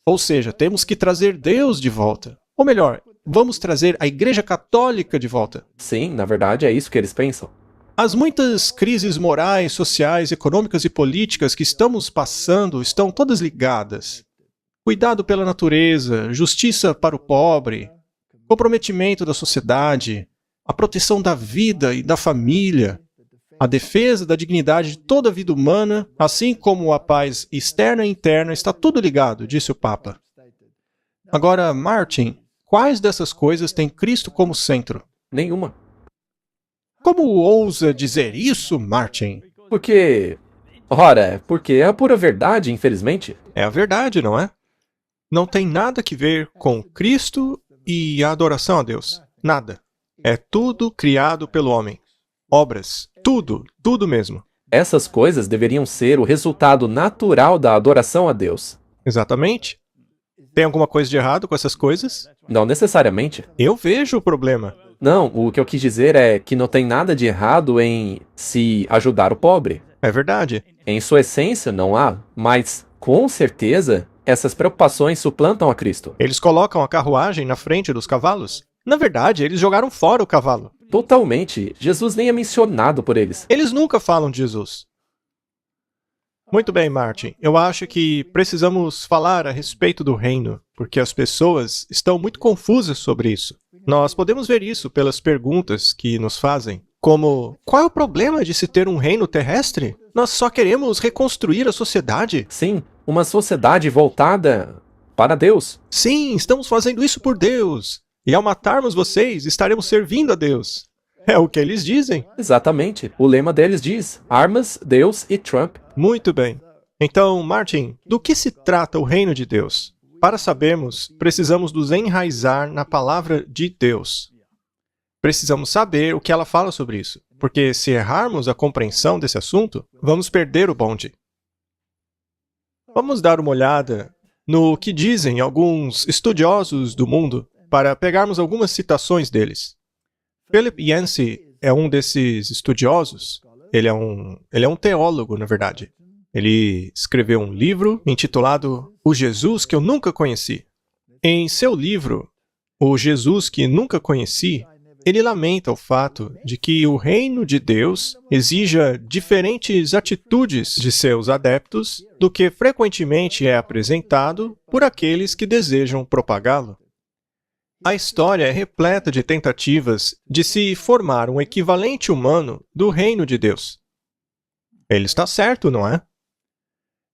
Ou seja, temos que trazer Deus de volta. Ou melhor, vamos trazer a Igreja Católica de volta. sim, na verdade é isso que eles pensam. As muitas crises morais, sociais, econômicas e políticas que estamos passando estão todas ligadas. Cuidado pela natureza, justiça para o pobre, comprometimento da sociedade, a proteção da vida e da família, a defesa da dignidade de toda a vida humana, assim como a paz externa e interna, está tudo ligado, disse o Papa. Agora, Martin, quais dessas coisas tem Cristo como centro? Nenhuma. Como ousa dizer isso, Martin? Porque é a pura verdade, infelizmente. É a verdade, não é? Não tem nada que ver com Cristo e a adoração a Deus. Nada. É tudo criado pelo homem. Obras. Tudo mesmo. Essas coisas deveriam ser o resultado natural da adoração a Deus. Exatamente. Tem alguma coisa de errado com essas coisas? Não necessariamente. Eu vejo o problema. Não, o que eu quis dizer é que não tem nada de errado em se ajudar o pobre. É verdade. Em sua essência, não há, mas, com certeza, essas preocupações suplantam a Cristo. Eles colocam a carruagem na frente dos cavalos. Na verdade, eles jogaram fora o cavalo. Totalmente. Jesus nem é mencionado por eles. Eles nunca falam de Jesus. Muito bem, Martin. Eu acho que precisamos falar a respeito do reino, porque as pessoas estão muito confusas sobre isso. Nós podemos ver isso pelas perguntas que nos fazem, como: qual é o problema de se ter um reino terrestre? Nós só queremos reconstruir a sociedade. Sim, uma sociedade voltada para Deus. Sim, estamos fazendo isso por Deus. E ao matarmos vocês, estaremos servindo a Deus. É o que eles dizem. Exatamente. O lema deles diz: armas, Deus e Trump. Muito bem. Então, Martin, do que se trata o reino de Deus? Para sabermos, precisamos nos enraizar na palavra de Deus. Precisamos saber o que ela fala sobre isso, porque se errarmos a compreensão desse assunto, vamos perder o bonde. Vamos dar uma olhada no que dizem alguns estudiosos do mundo, para pegarmos algumas citações deles. Philip Yancey é um desses estudiosos. Ele é um teólogo, na verdade. Ele escreveu um livro intitulado O Jesus que eu nunca conheci. Em seu livro, O Jesus que nunca conheci, ele lamenta o fato de que o reino de Deus exija diferentes atitudes de seus adeptos do que frequentemente é apresentado por aqueles que desejam propagá-lo. A história é repleta de tentativas de se formar um equivalente humano do reino de Deus. Ele está certo, não é?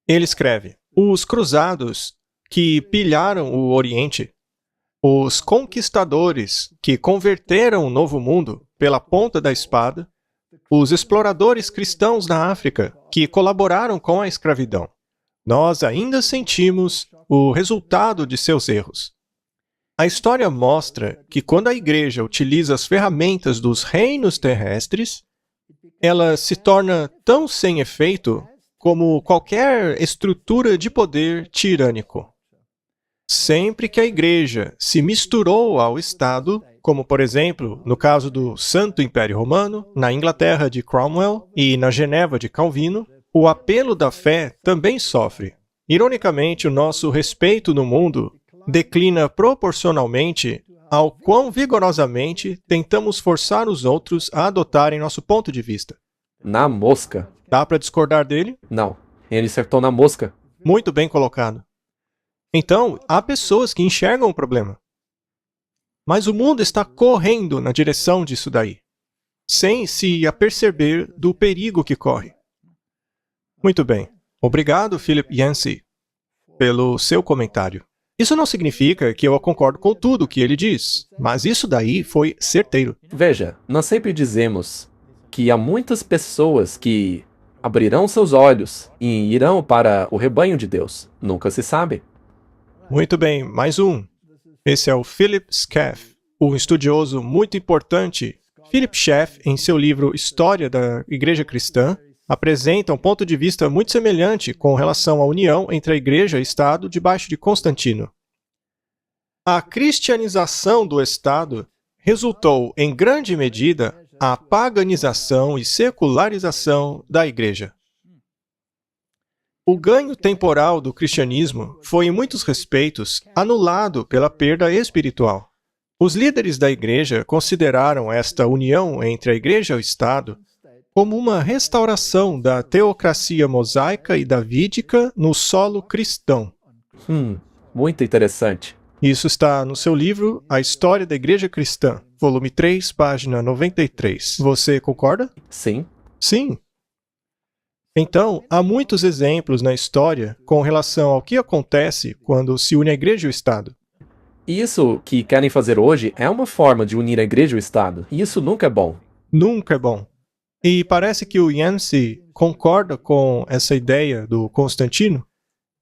Ele escreve: os cruzados que pilharam o Oriente, os conquistadores que converteram o Novo Mundo pela ponta da espada, os exploradores cristãos na África que colaboraram com a escravidão. Nós ainda sentimos o resultado de seus erros. A história mostra que quando a Igreja utiliza as ferramentas dos reinos terrestres, ela se torna tão sem efeito como qualquer estrutura de poder tirânico. Sempre que a Igreja se misturou ao Estado, como por exemplo no caso do Santo Império Romano, na Inglaterra de Cromwell e na Geneva de Calvino, o apelo da fé também sofre. Ironicamente, o nosso respeito no mundo declina proporcionalmente ao quão vigorosamente tentamos forçar os outros a adotarem nosso ponto de vista. Na mosca. Dá para discordar dele? Não, ele acertou na mosca. Muito bem colocado. Então, há pessoas que enxergam o problema. Mas o mundo está correndo na direção disso daí, sem se aperceber do perigo que corre. Muito bem. Obrigado, Philip Yancey, pelo seu comentário. Isso não significa que eu concordo com tudo que ele diz, mas isso daí foi certeiro. Veja, nós sempre dizemos que há muitas pessoas que abrirão seus olhos e irão para o rebanho de Deus. Nunca se sabe. Muito bem, mais um. Esse é o Philip Schaff, um estudioso muito importante. Philip Schaff, em seu livro História da Igreja Cristã, apresenta um ponto de vista muito semelhante com relação à união entre a Igreja e o Estado debaixo de Constantino. A cristianização do Estado resultou, em grande medida, a paganização e secularização da Igreja. O ganho temporal do cristianismo foi, em muitos respeitos, anulado pela perda espiritual. Os líderes da Igreja consideraram esta união entre a Igreja e o Estado como uma restauração da teocracia mosaica e davídica no solo cristão. Muito interessante. Isso está no seu livro A História da Igreja Cristã, volume 3, página 93. Você concorda? Sim. Sim. Então, há muitos exemplos na história com relação ao que acontece quando se une a Igreja e o Estado. Isso que querem fazer hoje é uma forma de unir a Igreja e o Estado. E isso nunca é bom. Nunca é bom. E parece que o Yancey concorda com essa ideia do Constantino,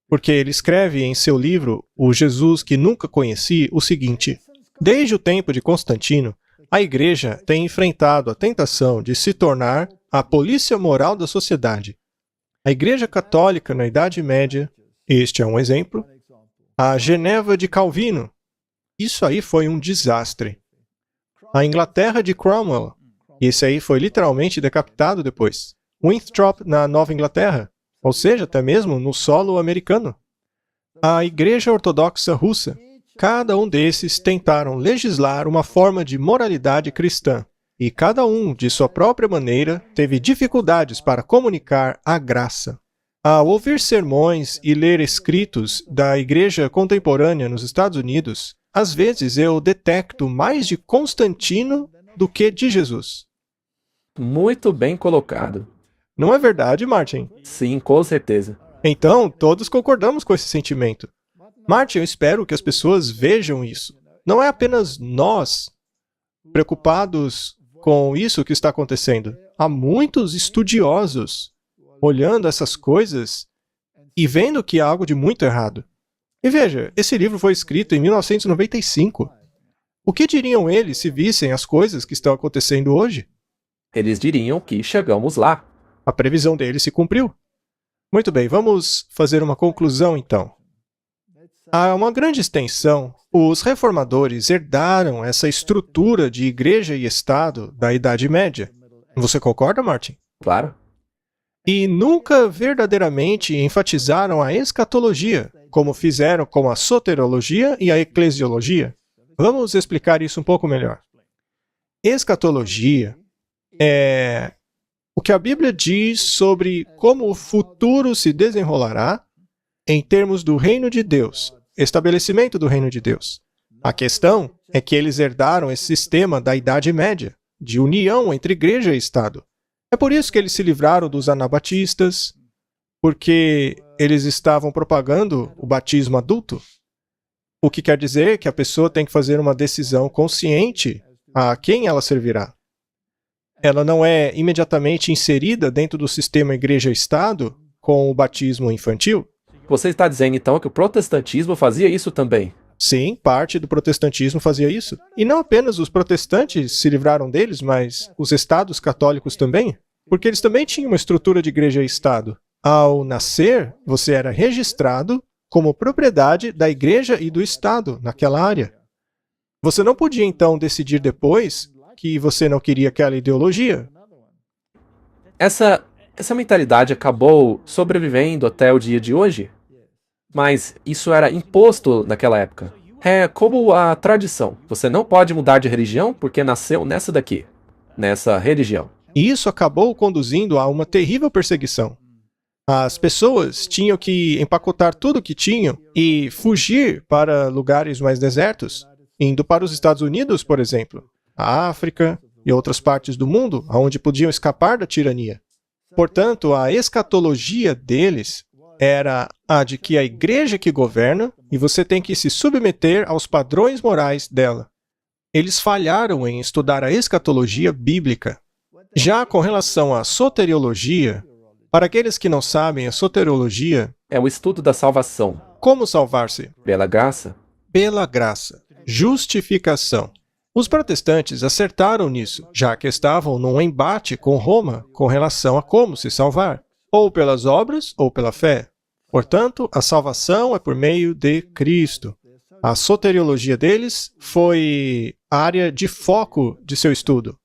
porque ele escreve em seu livro O Jesus que Nunca Conheci o seguinte: desde o tempo de Constantino, a Igreja tem enfrentado a tentação de se tornar a polícia moral da sociedade. A Igreja Católica na Idade Média, este é um exemplo. A Geneva de Calvino, isso aí foi um desastre. A Inglaterra de Cromwell, esse aí foi literalmente decapitado depois. Winthrop na Nova Inglaterra, ou seja, até mesmo no solo americano. A Igreja Ortodoxa Russa, cada um desses tentaram legislar uma forma de moralidade cristã, e cada um, de sua própria maneira, teve dificuldades para comunicar a graça. Ao ouvir sermões e ler escritos da Igreja contemporânea nos Estados Unidos, às vezes eu detecto mais de Constantino do que de Jesus. Muito bem colocado. Não é verdade, Martin? Sim, com certeza. Então, todos concordamos com esse sentimento. Martin, eu espero que as pessoas vejam isso. Não é apenas nós preocupados com isso que está acontecendo. Há muitos estudiosos olhando essas coisas e vendo que há algo de muito errado. E veja, esse livro foi escrito em 1995. O que diriam eles se vissem as coisas que estão acontecendo hoje? Eles diriam que chegamos lá. A previsão deles se cumpriu. Muito bem, vamos fazer uma conclusão então. Há uma grande extensão. Os reformadores herdaram essa estrutura de igreja e Estado da Idade Média. Você concorda, Martin? Claro. E nunca verdadeiramente enfatizaram a escatologia, como fizeram com a soteriologia e a eclesiologia. Vamos explicar isso um pouco melhor. Escatologia é o que a Bíblia diz sobre como o futuro se desenrolará em termos do reino de Deus, estabelecimento do reino de Deus. A questão é que eles herdaram esse sistema da Idade Média, de união entre igreja e Estado. É por isso que eles se livraram dos anabatistas, porque eles estavam propagando o batismo adulto. O que quer dizer que a pessoa tem que fazer uma decisão consciente a quem ela servirá. Ela não é imediatamente inserida dentro do sistema igreja-estado com o batismo infantil? Você está dizendo então que o protestantismo fazia isso também? Sim, parte do protestantismo fazia isso. E não apenas os protestantes se livraram deles, mas os estados católicos também, porque eles também tinham uma estrutura de igreja e estado. Ao nascer, você era registrado como propriedade da igreja e do estado naquela área. Você não podia então decidir depois que você não queria aquela ideologia. Essa mentalidade acabou sobrevivendo até o dia de hoje? Mas isso era imposto naquela época. É como a tradição. Você não pode mudar de religião porque nasceu nessa daqui, nessa religião. E isso acabou conduzindo a uma terrível perseguição. As pessoas tinham que empacotar tudo o que tinham e fugir para lugares mais desertos, indo para os Estados Unidos, por exemplo, a África e outras partes do mundo, onde podiam escapar da tirania. Portanto, a escatologia deles era a de que a igreja que governa e você tem que se submeter aos padrões morais dela. Eles falharam em estudar a escatologia bíblica. Já com relação à soteriologia, para aqueles que não sabem, a soteriologia, É o estudo da salvação. como salvar-se? Pela graça, Pela graça. Justificação. Os protestantes acertaram nisso, já que estavam num embate com Roma com relação a como se salvar, ou pelas obras ou pela fé. Portanto, a salvação é por meio de Cristo. A soteriologia deles foi a área de foco de seu estudo.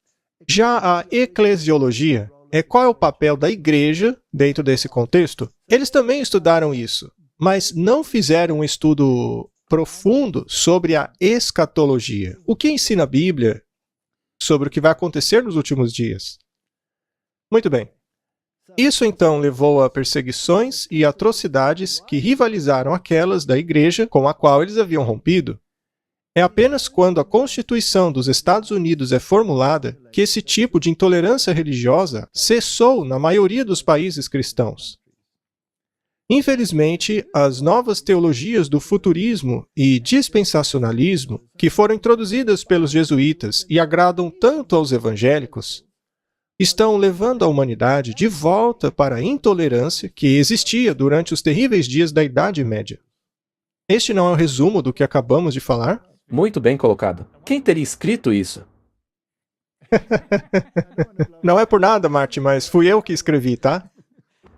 Já a eclesiologia é qual é o papel da igreja dentro desse contexto. Eles também estudaram isso, mas não fizeram um estudo profundo sobre a escatologia. O que ensina a Bíblia sobre o que vai acontecer nos últimos dias? Muito bem. Isso então levou a perseguições e atrocidades que rivalizaram aquelas da igreja com a qual eles haviam rompido. É apenas quando a Constituição dos Estados Unidos é formulada que esse tipo de intolerância religiosa cessou na maioria dos países cristãos. Infelizmente, as novas teologias do futurismo e dispensacionalismo, que foram introduzidas pelos jesuítas e agradam tanto aos evangélicos, estão levando a humanidade de volta para a intolerância que existia durante os terríveis dias da Idade Média. Este não é o resumo do que acabamos de falar? muito bem colocado. Quem teria escrito isso? Não é por nada, Martin, mas fui eu que escrevi, tá?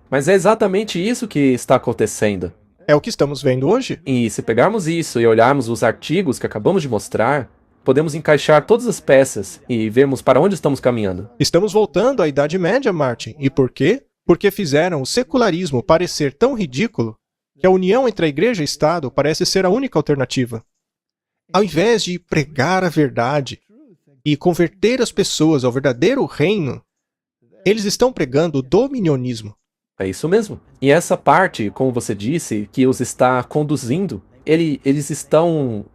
Mas é exatamente isso que está acontecendo. É o que estamos vendo hoje. E se pegarmos isso e olharmos os artigos que acabamos de mostrar, podemos encaixar todas as peças e vermos para onde estamos caminhando. Estamos voltando à Idade Média, Martin. E por quê? Porque fizeram o secularismo parecer tão ridículo que a união entre a igreja e Estado parece ser a única alternativa. Ao invés de pregar a verdade e converter as pessoas ao verdadeiro reino, eles estão pregando o dominionismo. É isso mesmo. E essa parte, como você disse, que os está conduzindo, eles estão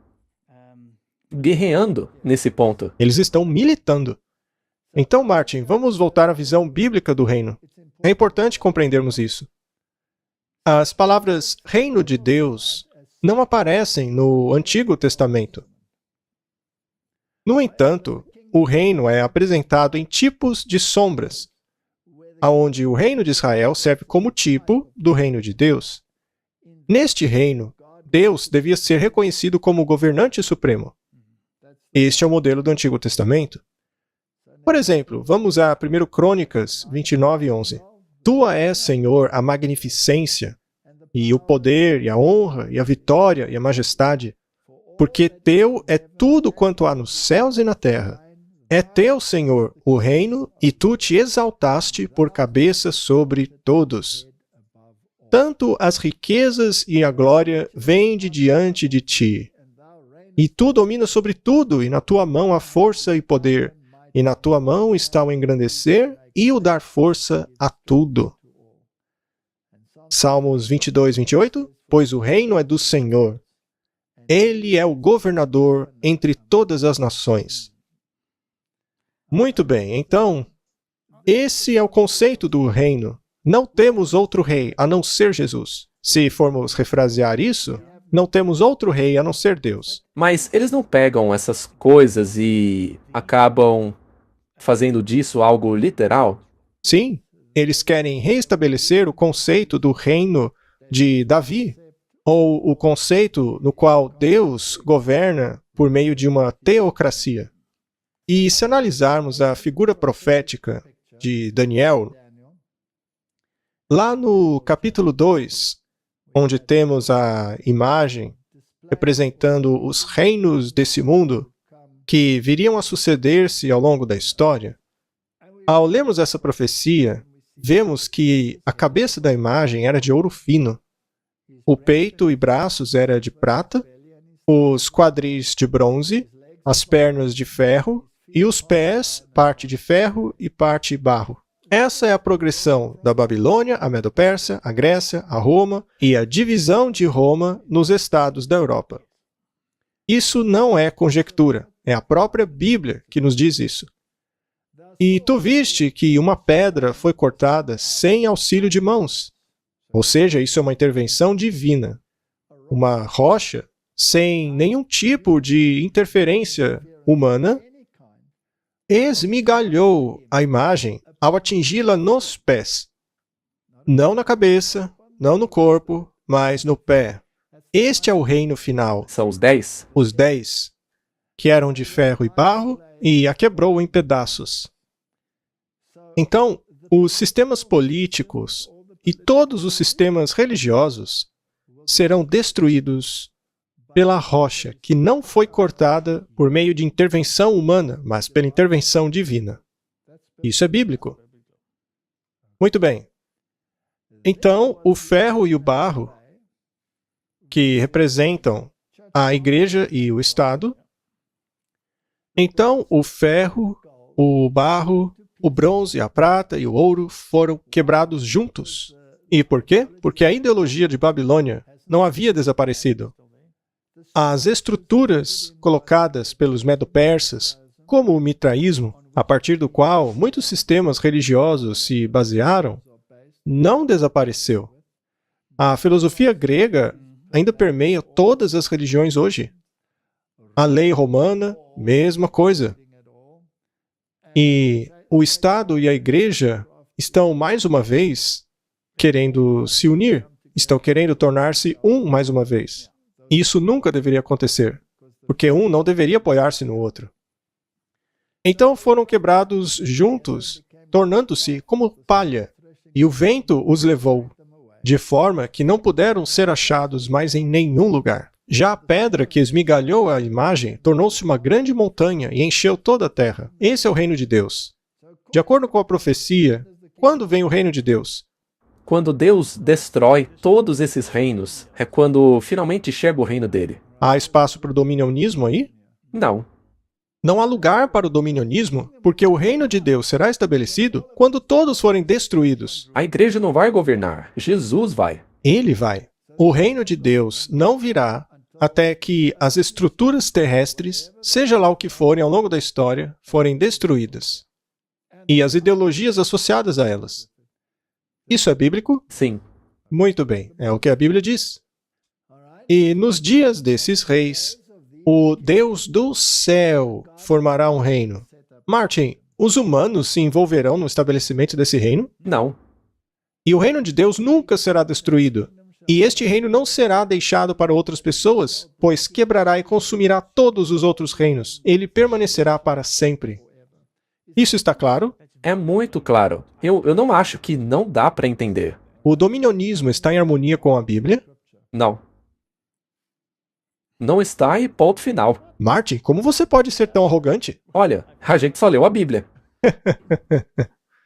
guerreando nesse ponto. Eles estão militando. Então, Martin, vamos voltar à visão bíblica do reino. É importante compreendermos isso. As palavras reino de Deus não aparecem no Antigo Testamento. No entanto, o reino é apresentado em tipos de sombras, onde o reino de Israel serve como tipo do reino de Deus. Neste reino, Deus devia ser reconhecido como governante supremo. Este é o modelo do Antigo Testamento. Por exemplo, vamos a 1 Crônicas 29:11. Tua é, Senhor, a magnificência, e o poder, e a honra, e a vitória, e a majestade, porque teu é tudo quanto há nos céus e na terra. É teu, Senhor, o reino, e tu te exaltaste por cabeça sobre todos. Tanto as riquezas e a glória vêm de diante de ti. E tu dominas sobre tudo, e na tua mão há força e poder, e na tua mão está o engrandecer e o dar força a tudo. Salmos 22:28. Pois o reino é do Senhor. Ele é o governador entre todas as nações. Muito bem, então, esse é o conceito do reino. Não temos outro rei a não ser Jesus. Se formos refrasear isso, não temos outro rei a não ser Deus. Mas eles não pegam essas coisas e acabam fazendo disso algo literal? Sim, eles querem reestabelecer o conceito do reino de Davi, ou o conceito no qual Deus governa por meio de uma teocracia. E se analisarmos a figura profética de Daniel, lá no capítulo 2, onde temos a imagem representando os reinos desse mundo que viriam a suceder-se ao longo da história, ao lermos essa profecia, vemos que a cabeça da imagem era de ouro fino, o peito e braços era de prata, os quadris de bronze, as pernas de ferro e os pés, parte de ferro e parte barro. Essa é a progressão da Babilônia, a Medo-Pérsia, a Grécia, a Roma e a divisão de Roma nos estados da Europa. Isso não é conjectura, é a própria Bíblia que nos diz isso. E tu viste que uma pedra foi cortada sem auxílio de mãos. Ou seja, isso é uma intervenção divina. Uma rocha sem nenhum tipo de interferência humana esmigalhou a imagem ao atingi-la nos pés. Não na cabeça, não no corpo, mas no pé. Este é o reino final. São os 10? Os 10, que eram de ferro e barro, e a quebrou em pedaços. Então, os sistemas políticos e todos os sistemas religiosos serão destruídos pela rocha, que não foi cortada por meio de intervenção humana, mas pela intervenção divina. Isso é bíblico. Muito bem. Então, o ferro e o barro, que representam a igreja e o Estado, então o ferro, o barro, o bronze, a prata e o ouro foram quebrados juntos. E por quê? Porque a ideologia de Babilônia não havia desaparecido. As estruturas colocadas pelos medo-persas, como o mitraísmo, a partir do qual muitos sistemas religiosos se basearam, não desapareceu. A filosofia grega ainda permeia todas as religiões hoje. A lei romana, mesma coisa. E o Estado e a Igreja estão, mais uma vez, querendo se unir, estão querendo tornar-se um mais uma vez. Isso nunca deveria acontecer, porque um não deveria apoiar-se no outro. Então foram quebrados juntos, tornando-se como palha, e o vento os levou, de forma que não puderam ser achados mais em nenhum lugar. Já a pedra que esmigalhou a imagem tornou-se uma grande montanha e encheu toda a terra. Esse é o reino de Deus. De acordo com a profecia, quando vem o reino de Deus? Quando Deus destrói todos esses reinos, é quando finalmente chega o reino dele. Há espaço para o dominionismo aí? Não. Não há lugar para o dominionismo, porque o reino de Deus será estabelecido quando todos forem destruídos. A igreja não vai governar, Jesus vai. Ele vai. O reino de Deus não virá até que as estruturas terrestres, seja lá o que forem ao longo da história, forem destruídas. E as ideologias associadas a elas. Isso é bíblico? Sim. Muito bem, é o que a Bíblia diz. E nos dias desses reis, o Deus do céu formará um reino. Martin, os humanos se envolverão no estabelecimento desse reino? Não. E o reino de Deus nunca será destruído. E este reino não será deixado para outras pessoas, pois quebrará e consumirá todos os outros reinos. Ele permanecerá para sempre. Isso está claro? É muito claro. Eu não acho que não dá para entender. O dominionismo está em harmonia com a Bíblia? Não. Não está e ponto final. Martin, como você pode ser tão arrogante? Olha, a gente só leu a Bíblia.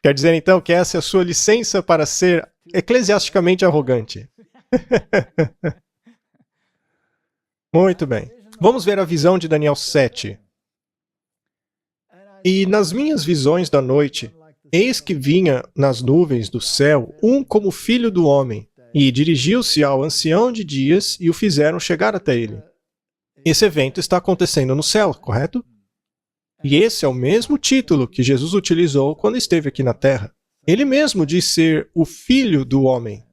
Quer dizer então que essa é a sua licença para ser eclesiasticamente arrogante? Muito bem. Vamos ver a visão de Daniel 7. E nas minhas visões da noite, eis que vinha nas nuvens do céu um como filho do homem, e dirigiu-se ao ancião de dias e o fizeram chegar até ele. Esse evento está acontecendo no céu, correto? E esse é o mesmo título que Jesus utilizou quando esteve aqui na terra. Ele mesmo diz ser o Filho do Homem,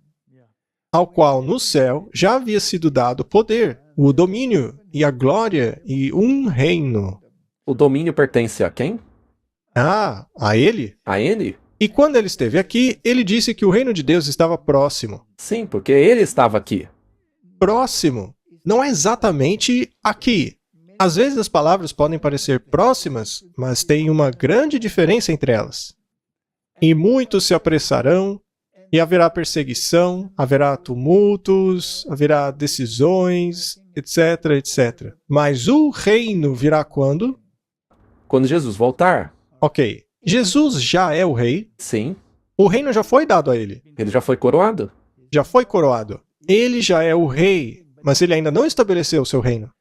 ao qual no céu já havia sido dado poder, o domínio e a glória e um reino. O domínio pertence a quem? Ah, a ele? A ele? E quando ele esteve aqui, ele disse que o reino de Deus estava próximo. Sim, porque ele estava aqui. Próximo. Não é exatamente aqui. Às vezes as palavras podem parecer próximas, mas tem uma grande diferença entre elas. E muitos se apressarão, e haverá perseguição, haverá tumultos, haverá decisões, etc, etc. Mas o reino virá quando? Quando Jesus voltar. Ok. Jesus já é o rei? Sim. O reino já foi dado a ele. Ele já foi coroado. Já foi coroado. Ele já é o rei, mas ele ainda não estabeleceu o seu reino.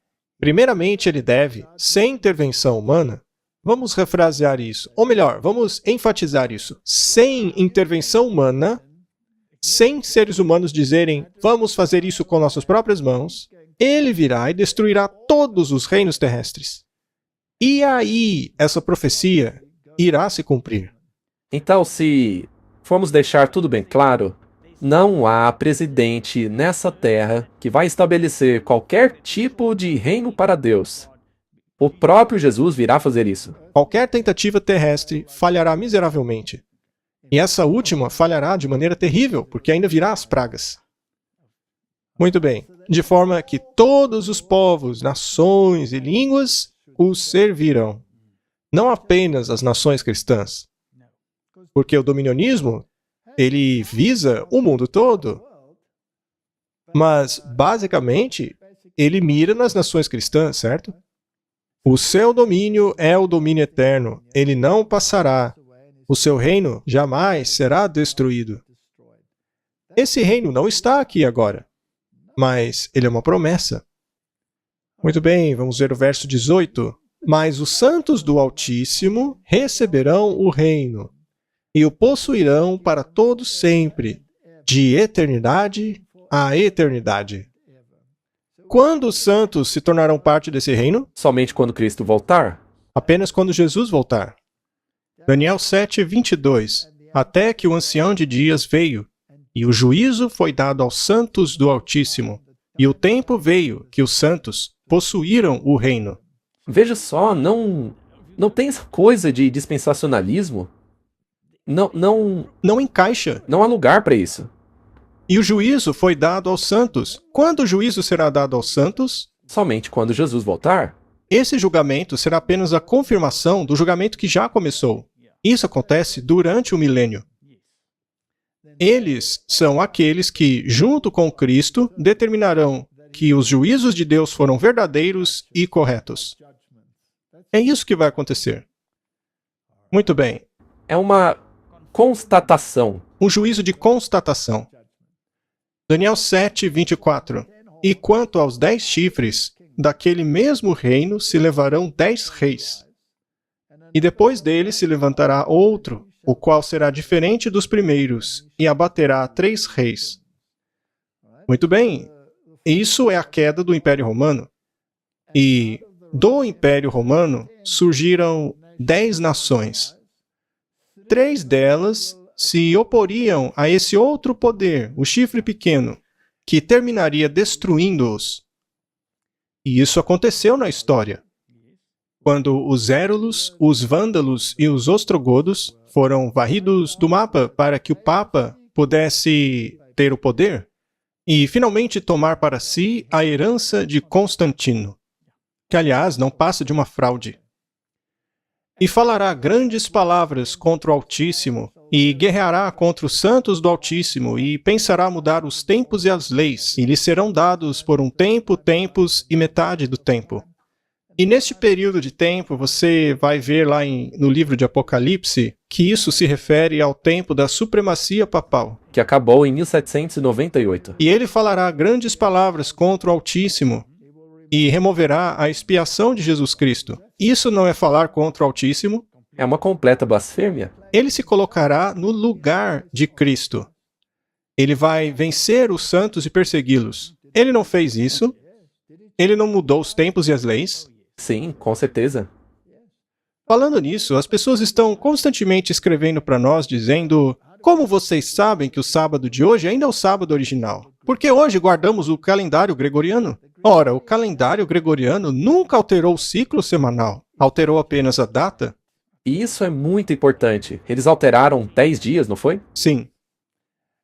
Primeiramente, ele deve, sem intervenção humana, vamos refrasear isso, ou melhor, vamos enfatizar isso, sem intervenção humana, sem seres humanos dizerem, vamos fazer isso com nossas próprias mãos, ele virá e destruirá todos os reinos terrestres. E aí, essa profecia irá se cumprir. Então, se formos deixar tudo bem claro, não há presidente nessa terra que vai estabelecer qualquer tipo de reino para Deus. O próprio Jesus virá fazer isso. Qualquer tentativa terrestre falhará miseravelmente. E essa última falhará de maneira terrível, porque ainda virá as pragas. Muito bem. De forma que todos os povos, nações e línguas o servirão. Não apenas as nações cristãs. Porque o dominionismo, ele visa o mundo todo. Mas, basicamente, ele mira nas nações cristãs, certo? O seu domínio é o domínio eterno. Ele não passará. O seu reino jamais será destruído. Esse reino não está aqui agora, mas ele é uma promessa. Muito bem, vamos ver o verso 18. Mas os santos do Altíssimo receberão o reino e o possuirão para todo sempre, de eternidade a eternidade. Quando os santos se tornarão parte desse reino? Somente quando Cristo voltar? Apenas quando Jesus voltar. Daniel 7, 22. Até que o ancião de dias veio, e o juízo foi dado aos santos do Altíssimo, e o tempo veio que os santos possuíram o reino. Veja só, não tem essa coisa de dispensacionalismo. Não encaixa. Não há lugar para isso. E o juízo foi dado aos santos. Quando o juízo será dado aos santos? Somente quando Jesus voltar. Esse julgamento será apenas a confirmação do julgamento que já começou. Isso acontece durante o milênio. Eles são aqueles que, junto com Cristo, determinarão que os juízos de Deus foram verdadeiros e corretos. É isso que vai acontecer. Muito bem. É uma constatação. Um juízo de constatação. Daniel 7, 24. E quanto aos 10 chifres, daquele mesmo reino se levarão 10 reis. E depois dele se levantará outro, o qual será diferente dos primeiros, e abaterá 3 reis. Muito bem, isso é a queda do Império Romano. E do Império Romano surgiram 10 nações. 3 delas se oporiam a esse outro poder, o chifre pequeno, que terminaria destruindo-os. E isso aconteceu na história. Quando os Érulos, os Vândalos e os Ostrogodos foram varridos do mapa para que o Papa pudesse ter o poder e finalmente tomar para si a herança de Constantino, que aliás não passa de uma fraude. E falará grandes palavras contra o Altíssimo, e guerreará contra os santos do Altíssimo, e pensará mudar os tempos e as leis, e lhe serão dados por um tempo, tempos e metade do tempo. E neste período de tempo, você vai ver lá no livro de Apocalipse, que isso se refere ao tempo da supremacia papal. Que acabou em 1798. E ele falará grandes palavras contra o Altíssimo, e removerá a expiação de Jesus Cristo. Isso não é falar contra o Altíssimo? É uma completa blasfêmia. Ele se colocará no lugar de Cristo. Ele vai vencer os santos e persegui-los. Ele não fez isso? Ele não mudou os tempos e as leis? Sim, com certeza. Falando nisso, as pessoas estão constantemente escrevendo para nós dizendo: como vocês sabem que o sábado de hoje ainda é o sábado original? Porque hoje guardamos o calendário gregoriano. Ora, o calendário gregoriano nunca alterou o ciclo semanal. Alterou apenas a data. E isso é muito importante. Eles alteraram 10 dias, não foi? Sim.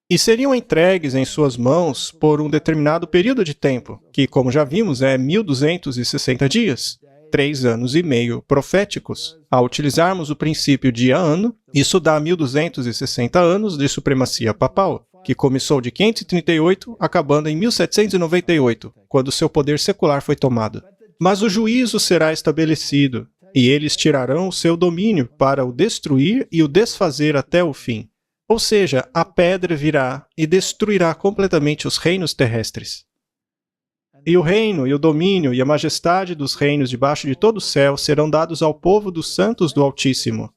E seriam entregues em suas mãos por um determinado período de tempo, que, como já vimos, é 1260 dias, 3 anos e meio proféticos. Ao utilizarmos o princípio dia-ano, isso dá 1260 anos de supremacia papal, que começou de 538, acabando em 1798, quando seu poder secular foi tomado. Mas o juízo será estabelecido, e eles tirarão o seu domínio para o destruir e o desfazer até o fim. Ou seja, a pedra virá e destruirá completamente os reinos terrestres. E o reino, e o domínio, e a majestade dos reinos debaixo de todo o céu serão dados ao povo dos santos do Altíssimo.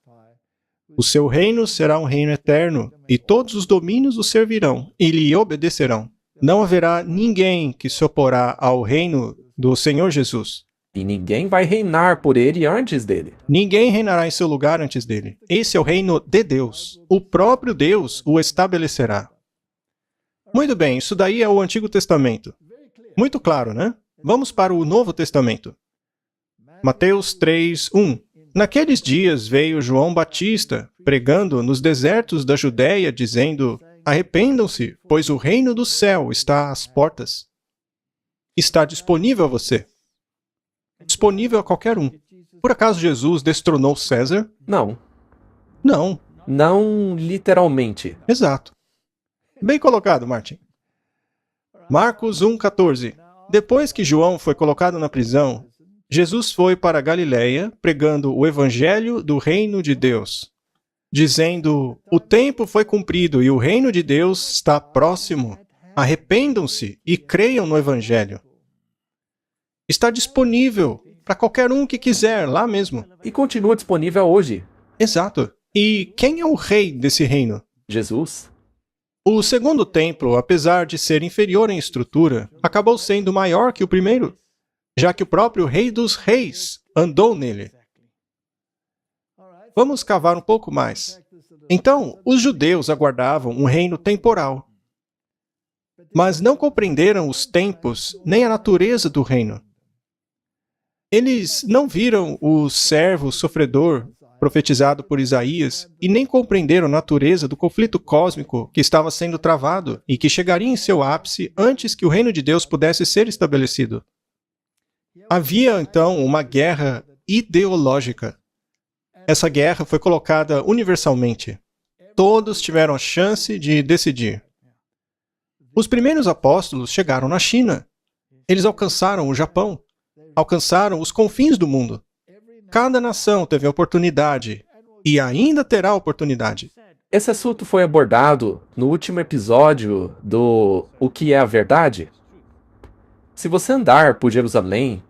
O seu reino será um reino eterno, e todos os domínios o servirão, e lhe obedecerão. Não haverá ninguém que se oporá ao reino do Senhor Jesus. E ninguém vai reinar por ele antes dele. Ninguém reinará em seu lugar antes dele. Esse é o reino de Deus. O próprio Deus o estabelecerá. Muito bem, isso daí é o Antigo Testamento. Muito claro, né? Vamos para o Novo Testamento. Mateus 3:1. Naqueles dias veio João Batista, pregando nos desertos da Judéia, dizendo: arrependam-se, pois o reino do céu está às portas. Está disponível a você. Disponível a qualquer um. Por acaso Jesus destronou César? Não. Não. Não literalmente. Exato. Bem colocado, Martin. Marcos 1:14. Depois que João foi colocado na prisão, Jesus foi para a Galiléia pregando o evangelho do reino de Deus, dizendo: o tempo foi cumprido e o reino de Deus está próximo. Arrependam-se e creiam no evangelho. Está disponível para qualquer um que quiser, lá mesmo. E continua disponível hoje. Exato. E quem é o rei desse reino? Jesus. O segundo templo, apesar de ser inferior em estrutura, acabou sendo maior que o primeiro, já que o próprio Rei dos Reis andou nele. Vamos cavar um pouco mais. Então, os judeus aguardavam um reino temporal, mas não compreenderam os tempos nem a natureza do reino. Eles não viram o servo sofredor profetizado por Isaías e nem compreenderam a natureza do conflito cósmico que estava sendo travado e que chegaria em seu ápice antes que o reino de Deus pudesse ser estabelecido. Havia, então, uma guerra ideológica. Essa guerra foi colocada universalmente. Todos tiveram a chance de decidir. Os primeiros apóstolos chegaram na China. Eles alcançaram o Japão. Alcançaram os confins do mundo. Cada nação teve a oportunidade e ainda terá oportunidade. Esse assunto foi abordado no último episódio do O que é a Verdade? Se você andar por Jerusalém,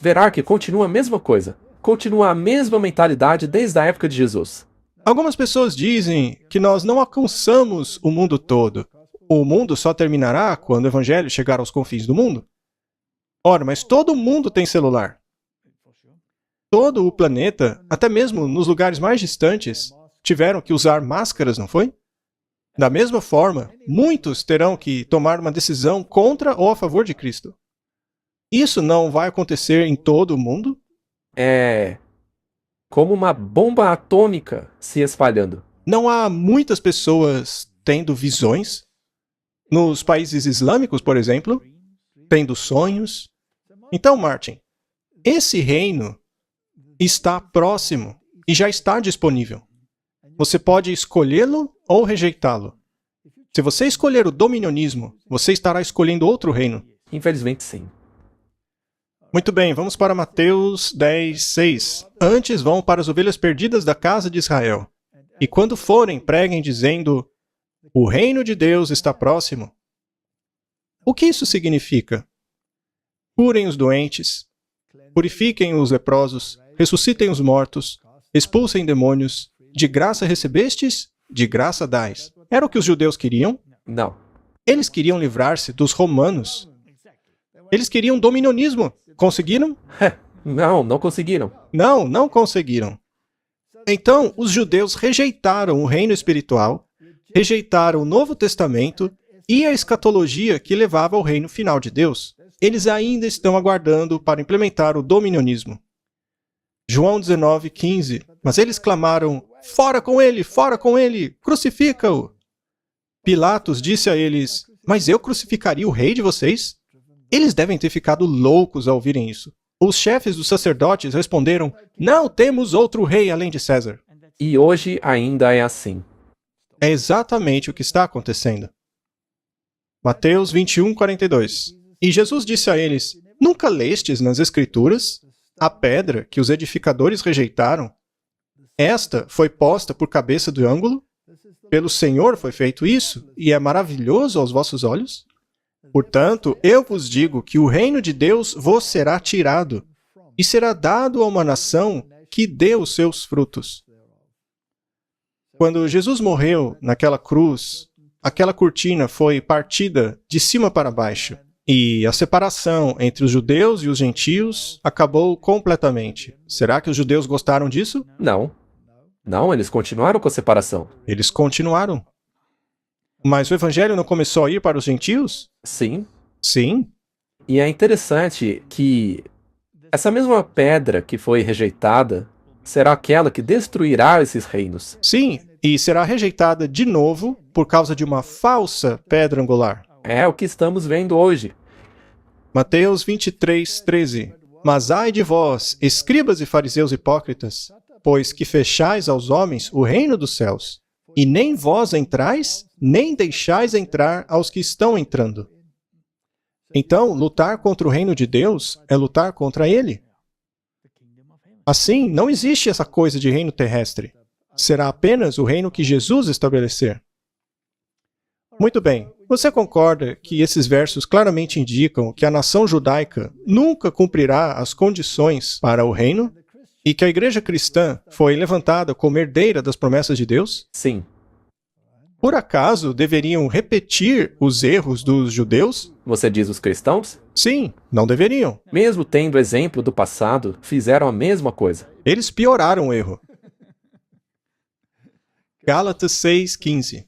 verá que continua a mesma coisa. Continua a mesma mentalidade desde a época de Jesus. Algumas pessoas dizem que nós não alcançamos o mundo todo. O mundo só terminará quando o evangelho chegar aos confins do mundo. Ora, mas todo mundo tem celular. Todo o planeta, até mesmo nos lugares mais distantes, tiveram que usar máscaras, não foi? Da mesma forma, muitos terão que tomar uma decisão contra ou a favor de Cristo. Isso não vai acontecer em todo o mundo? É como uma bomba atômica se espalhando. Não há muitas pessoas tendo visões? Nos países islâmicos, por exemplo, tendo sonhos? Então, Martin, esse reino está próximo e já está disponível. Você pode escolhê-lo ou rejeitá-lo. Se você escolher o dominionismo, você estará escolhendo outro reino. Infelizmente, sim. Muito bem, vamos para Mateus 10:6. Antes vão para as ovelhas perdidas da casa de Israel. E quando forem, preguem dizendo: o reino de Deus está próximo. O que isso significa? Curem os doentes, purifiquem os leprosos, ressuscitem os mortos, expulsem demônios. De graça recebestes, de graça dais. Era o que os judeus queriam? Não. Eles queriam livrar-se dos romanos. Eles queriam dominionismo. Conseguiram? Não conseguiram. Não conseguiram. Então, os judeus rejeitaram o reino espiritual, rejeitaram o Novo Testamento e a escatologia que levava ao reino final de Deus. Eles ainda estão aguardando para implementar o dominionismo. João 19:15. Mas eles clamaram: fora com ele, crucifica-o. Pilatos disse a eles: mas eu crucificaria o rei de vocês? Eles devem ter ficado loucos ao ouvirem isso. Os chefes dos sacerdotes responderam: não temos outro rei além de César. E hoje ainda é assim. É exatamente o que está acontecendo. Mateus 21:42. E Jesus disse a eles: nunca lestes nas Escrituras a pedra que os edificadores rejeitaram? Esta foi posta por cabeça do ângulo? Pelo Senhor foi feito isso, e é maravilhoso aos vossos olhos? Portanto, eu vos digo que o reino de Deus vos será tirado e será dado a uma nação que dê os seus frutos. Quando Jesus morreu naquela cruz, aquela cortina foi partida de cima para baixo e a separação entre os judeus e os gentios acabou completamente. Será que os judeus gostaram disso? Não. Não, eles continuaram com a separação. Eles continuaram. Mas o evangelho não começou a ir para os gentios? Sim. Sim. E é interessante que essa mesma pedra que foi rejeitada será aquela que destruirá esses reinos. Sim, e será rejeitada de novo por causa de uma falsa pedra angular. É o que estamos vendo hoje. Mateus 23, 13. Mas ai de vós, escribas e fariseus hipócritas, pois que fechais aos homens o reino dos céus, e nem vós entrais, nem deixais entrar aos que estão entrando. Então, lutar contra o reino de Deus é lutar contra ele. Assim, não existe essa coisa de reino terrestre. Será apenas o reino que Jesus estabelecer. Muito bem, você concorda que esses versos claramente indicam que a nação judaica nunca cumprirá as condições para o reino? E que a igreja cristã foi levantada como herdeira das promessas de Deus? Sim. Por acaso deveriam repetir os erros dos judeus? Você diz os cristãos? Sim, não deveriam. Mesmo tendo exemplo do passado, fizeram a mesma coisa. Eles pioraram o erro. Gálatas 6,15.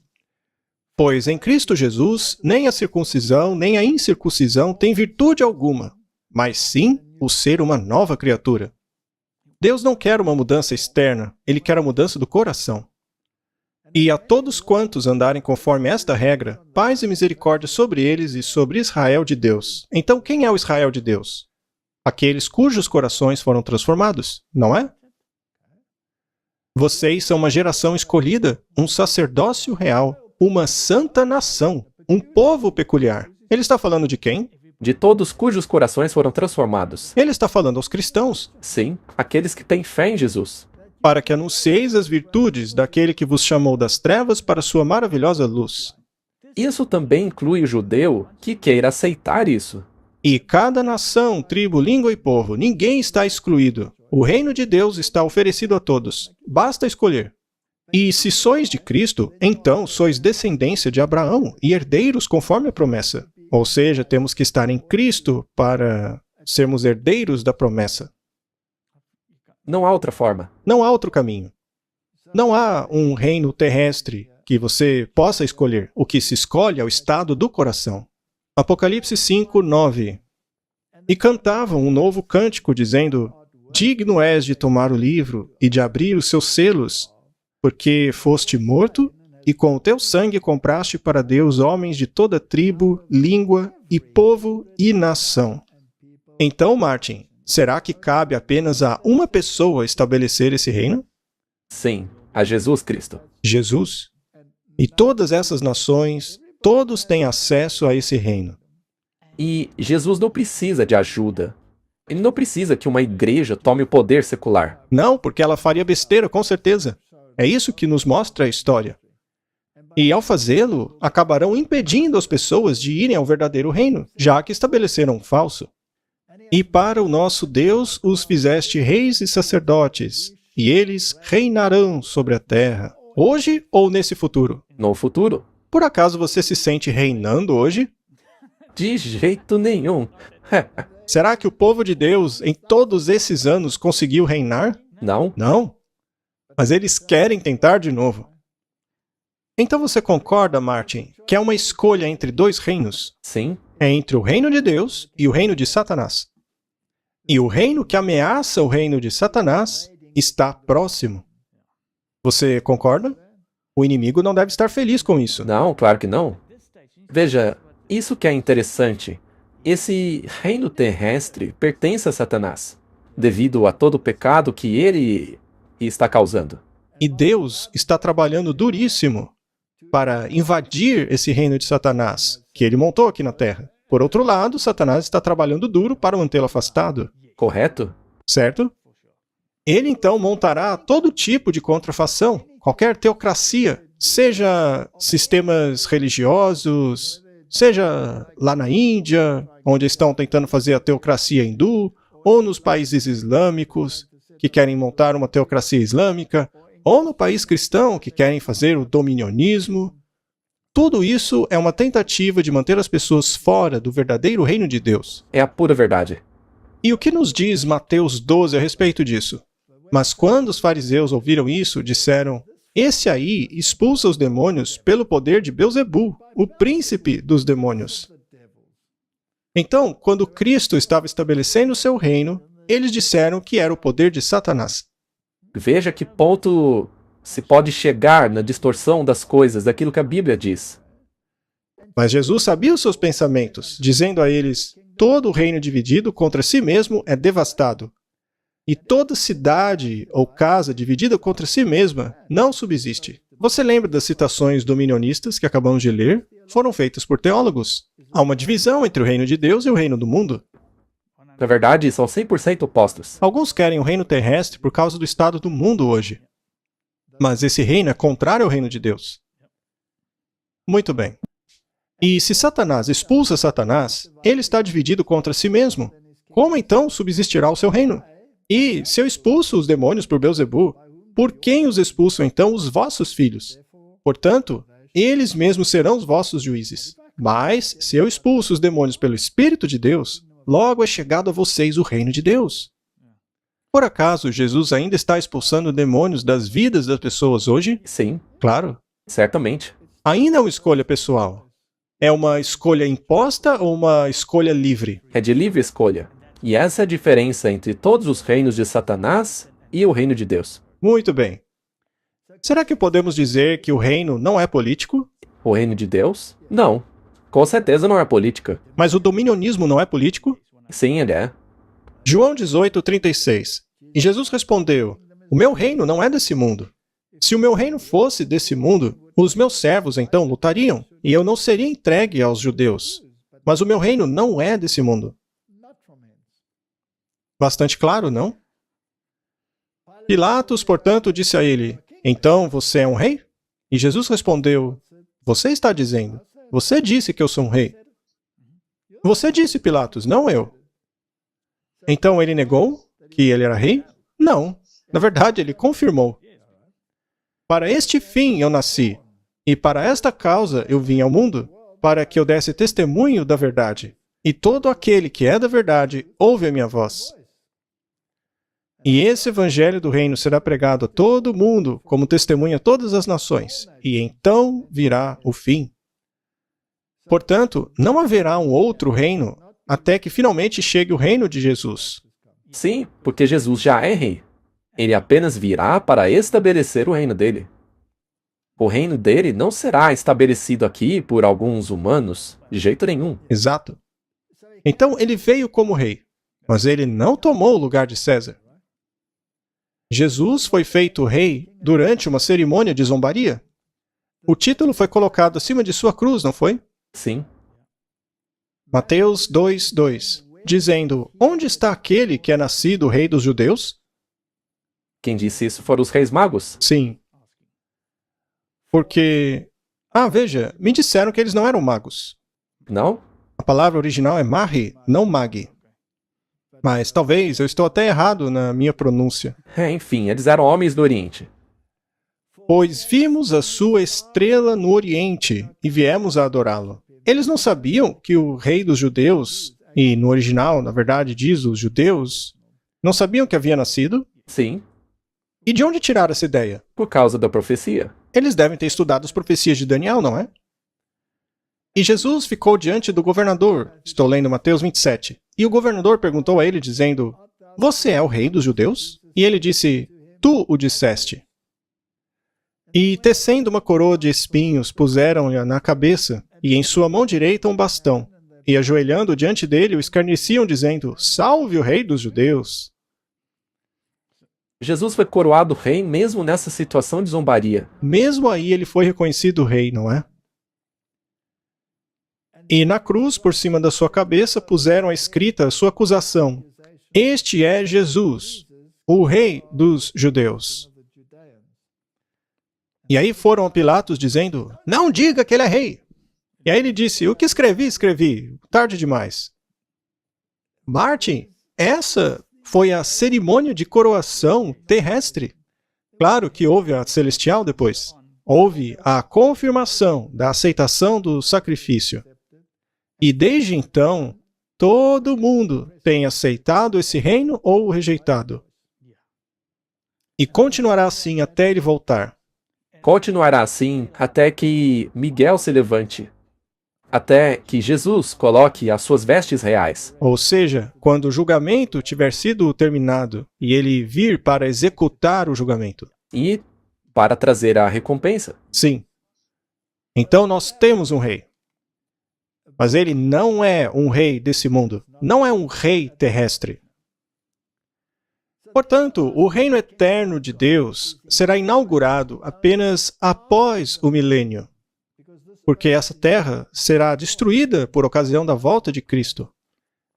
Pois em Cristo Jesus, nem a circuncisão, nem a incircuncisão tem virtude alguma, mas sim o ser uma nova criatura. Deus não quer uma mudança externa, Ele quer a mudança do coração. E a todos quantos andarem conforme esta regra, paz e misericórdia sobre eles e sobre Israel de Deus. Então, quem é o Israel de Deus? Aqueles cujos corações foram transformados, não é? Vocês são uma geração escolhida, um sacerdócio real, uma santa nação, um povo peculiar. Ele está falando de quem? De todos cujos corações foram transformados. Ele está falando aos cristãos. Sim, aqueles que têm fé em Jesus. Para que anuncieis as virtudes daquele que vos chamou das trevas para sua maravilhosa luz. Isso também inclui o judeu que queira aceitar isso. E cada nação, tribo, língua e povo, ninguém está excluído. O reino de Deus está oferecido a todos. Basta escolher. E se sois de Cristo, então sois descendência de Abraão e herdeiros conforme a promessa. Ou seja, temos que estar em Cristo para sermos herdeiros da promessa. Não há outra forma. Não há outro caminho. Não há um reino terrestre que você possa escolher. O que se escolhe é o estado do coração. Apocalipse 5, 9. E cantavam um novo cântico, dizendo: Digno és de tomar o livro e de abrir os seus selos, porque foste morto e com o teu sangue compraste para Deus homens de toda tribo, língua e povo e nação. Então, Martin, será que cabe apenas a uma pessoa estabelecer esse reino? Sim, a Jesus Cristo. Jesus. E todas essas nações, todos têm acesso a esse reino. E Jesus não precisa de ajuda. Ele não precisa que uma igreja tome o poder secular. Não, porque ela faria besteira, com certeza. É isso que nos mostra a história. E ao fazê-lo, acabarão impedindo as pessoas de irem ao verdadeiro reino, já que estabeleceram um falso. E para o nosso Deus os fizeste reis e sacerdotes, e eles reinarão sobre a terra. Hoje ou nesse futuro? No futuro? Por acaso você se sente reinando hoje? De jeito nenhum. Será que o povo de Deus, em todos esses anos, conseguiu reinar? Não? Não. Mas eles querem tentar de novo. Então você concorda, Martin, que é uma escolha entre dois reinos? Sim. É entre o reino de Deus e o reino de Satanás. E o reino que ameaça o reino de Satanás está próximo. Você concorda? O inimigo não deve estar feliz com isso. Não, claro que não. Veja, isso que é interessante. Esse reino terrestre pertence a Satanás, devido a todo o pecado que ele está causando. E Deus está trabalhando duríssimo para invadir esse reino de Satanás, que ele montou aqui na Terra. Por outro lado, Satanás está trabalhando duro para mantê-lo afastado. Correto? Certo? Ele então montará todo tipo de contrafação, qualquer teocracia, seja sistemas religiosos, Seja lá na Índia, onde estão tentando fazer a teocracia hindu, ou nos países islâmicos, que querem montar uma teocracia islâmica, ou no país cristão, que querem fazer o dominionismo. Tudo isso é uma tentativa de manter as pessoas fora do verdadeiro reino de Deus. É a pura verdade. E o que nos diz Mateus 12 a respeito disso? Mas quando os fariseus ouviram isso, disseram: esse aí expulsa os demônios pelo poder de Belzebu, o príncipe dos demônios. Então, quando Cristo estava estabelecendo o seu reino, eles disseram que era o poder de Satanás. Veja que ponto se pode chegar na distorção das coisas, daquilo que a Bíblia diz. Mas Jesus sabia os seus pensamentos, dizendo a eles: todo reino dividido contra si mesmo é devastado. E toda cidade ou casa dividida contra si mesma não subsiste. Você lembra das citações dominionistas que acabamos de ler? Foram feitas por teólogos. Há uma divisão entre o reino de Deus e o reino do mundo. Na verdade, são 100% opostos. Alguns querem o reino terrestre por causa do estado do mundo hoje. Mas esse reino é contrário ao reino de Deus. Muito bem. E se Satanás expulsa Satanás, ele está dividido contra si mesmo. Como então subsistirá o seu reino? E se eu expulso os demônios por Belzebu, por quem os expulsam então os vossos filhos? Portanto, eles mesmos serão os vossos juízes. Mas, se eu expulso os demônios pelo Espírito de Deus, logo é chegado a vocês o reino de Deus. Por acaso, Jesus ainda está expulsando demônios das vidas das pessoas hoje? Sim, Claro. certamente. Ainda é uma escolha pessoal. É uma escolha imposta ou uma escolha livre? É de livre escolha. E essa é a diferença entre todos os reinos de Satanás e o reino de Deus. Muito bem. Será que podemos dizer que o reino não é político? O reino de Deus? Não. Com certeza não é política. Mas o dominionismo não é político? Sim, ele é. João 18:36. E Jesus respondeu: o meu reino não é desse mundo. Se o meu reino fosse desse mundo, os meus servos então lutariam, e eu não seria entregue aos judeus. Mas o meu reino não é desse mundo. Bastante claro, não? Pilatos, portanto, disse a ele: então você é um rei? E Jesus respondeu: você está dizendo. Você disse que eu sou um rei. Você disse, Pilatos, não eu. Então ele negou que ele era rei? Não. Na verdade, ele confirmou. Para este fim eu nasci, e para esta causa eu vim ao mundo, para que eu desse testemunho da verdade. E todo aquele que é da verdade ouve a minha voz. E esse evangelho do reino será pregado a todo mundo, como testemunha a todas as nações, e então virá o fim. Portanto, não haverá um outro reino até que finalmente chegue o reino de Jesus. Sim, porque Jesus já é rei. Ele apenas virá para estabelecer o reino dele. O reino dele não será estabelecido aqui por alguns humanos, de jeito nenhum. Exato. Então ele veio como rei, mas ele não tomou o lugar de César. Jesus foi feito rei durante uma cerimônia de zombaria. O título foi colocado acima de sua cruz, não foi? Sim. Mateus 2:2, dizendo: onde está aquele que é nascido rei dos judeus? Quem disse isso foram os reis magos. Sim. Porque, veja, me disseram que eles não eram magos. Não? A palavra original é magi, não magi. Mas talvez eu estou até errado na minha pronúncia. Enfim, eles eram homens do Oriente. Pois vimos a sua estrela no Oriente e viemos a adorá-lo. Eles não sabiam que o rei dos judeus, e no original, na verdade, diz os judeus, não sabiam que havia nascido? Sim, E de onde tiraram essa ideia? por causa da profecia. Eles devem ter estudado as profecias de Daniel, não é? E Jesus ficou diante do governador, estou lendo Mateus 27, e o governador perguntou a ele, dizendo: você é o rei dos judeus? E ele disse: tu o disseste. E tecendo uma coroa de espinhos, puseram-lhe na cabeça, e em sua mão direita um bastão, e ajoelhando diante dele o escarneciam, dizendo: salve o rei dos judeus. Jesus foi coroado rei mesmo nessa situação de zombaria. Mesmo aí ele foi reconhecido rei, não é? E na cruz, por cima da sua cabeça, puseram a escrita a sua acusação: este é Jesus, o rei dos judeus. E aí foram a Pilatos dizendo: não diga que ele é rei. E aí ele disse, o que escrevi, escrevi. Tarde demais. Martin, essa foi a cerimônia de coroação terrestre. Claro que houve a celestial depois. Houve a confirmação da aceitação do sacrifício. E desde então, todo mundo tem aceitado esse reino ou rejeitado. E continuará assim até ele voltar. Continuará assim até que Miguel se levante. Até que Jesus coloque as suas vestes reais. Ou seja, quando o julgamento tiver sido terminado e ele vir para executar o julgamento. E para trazer a recompensa. Sim. Então nós temos um rei. Mas ele não é um rei desse mundo. Não é um rei terrestre. Portanto, o reino eterno de Deus será inaugurado apenas após o milênio. Porque essa terra será destruída por ocasião da volta de Cristo.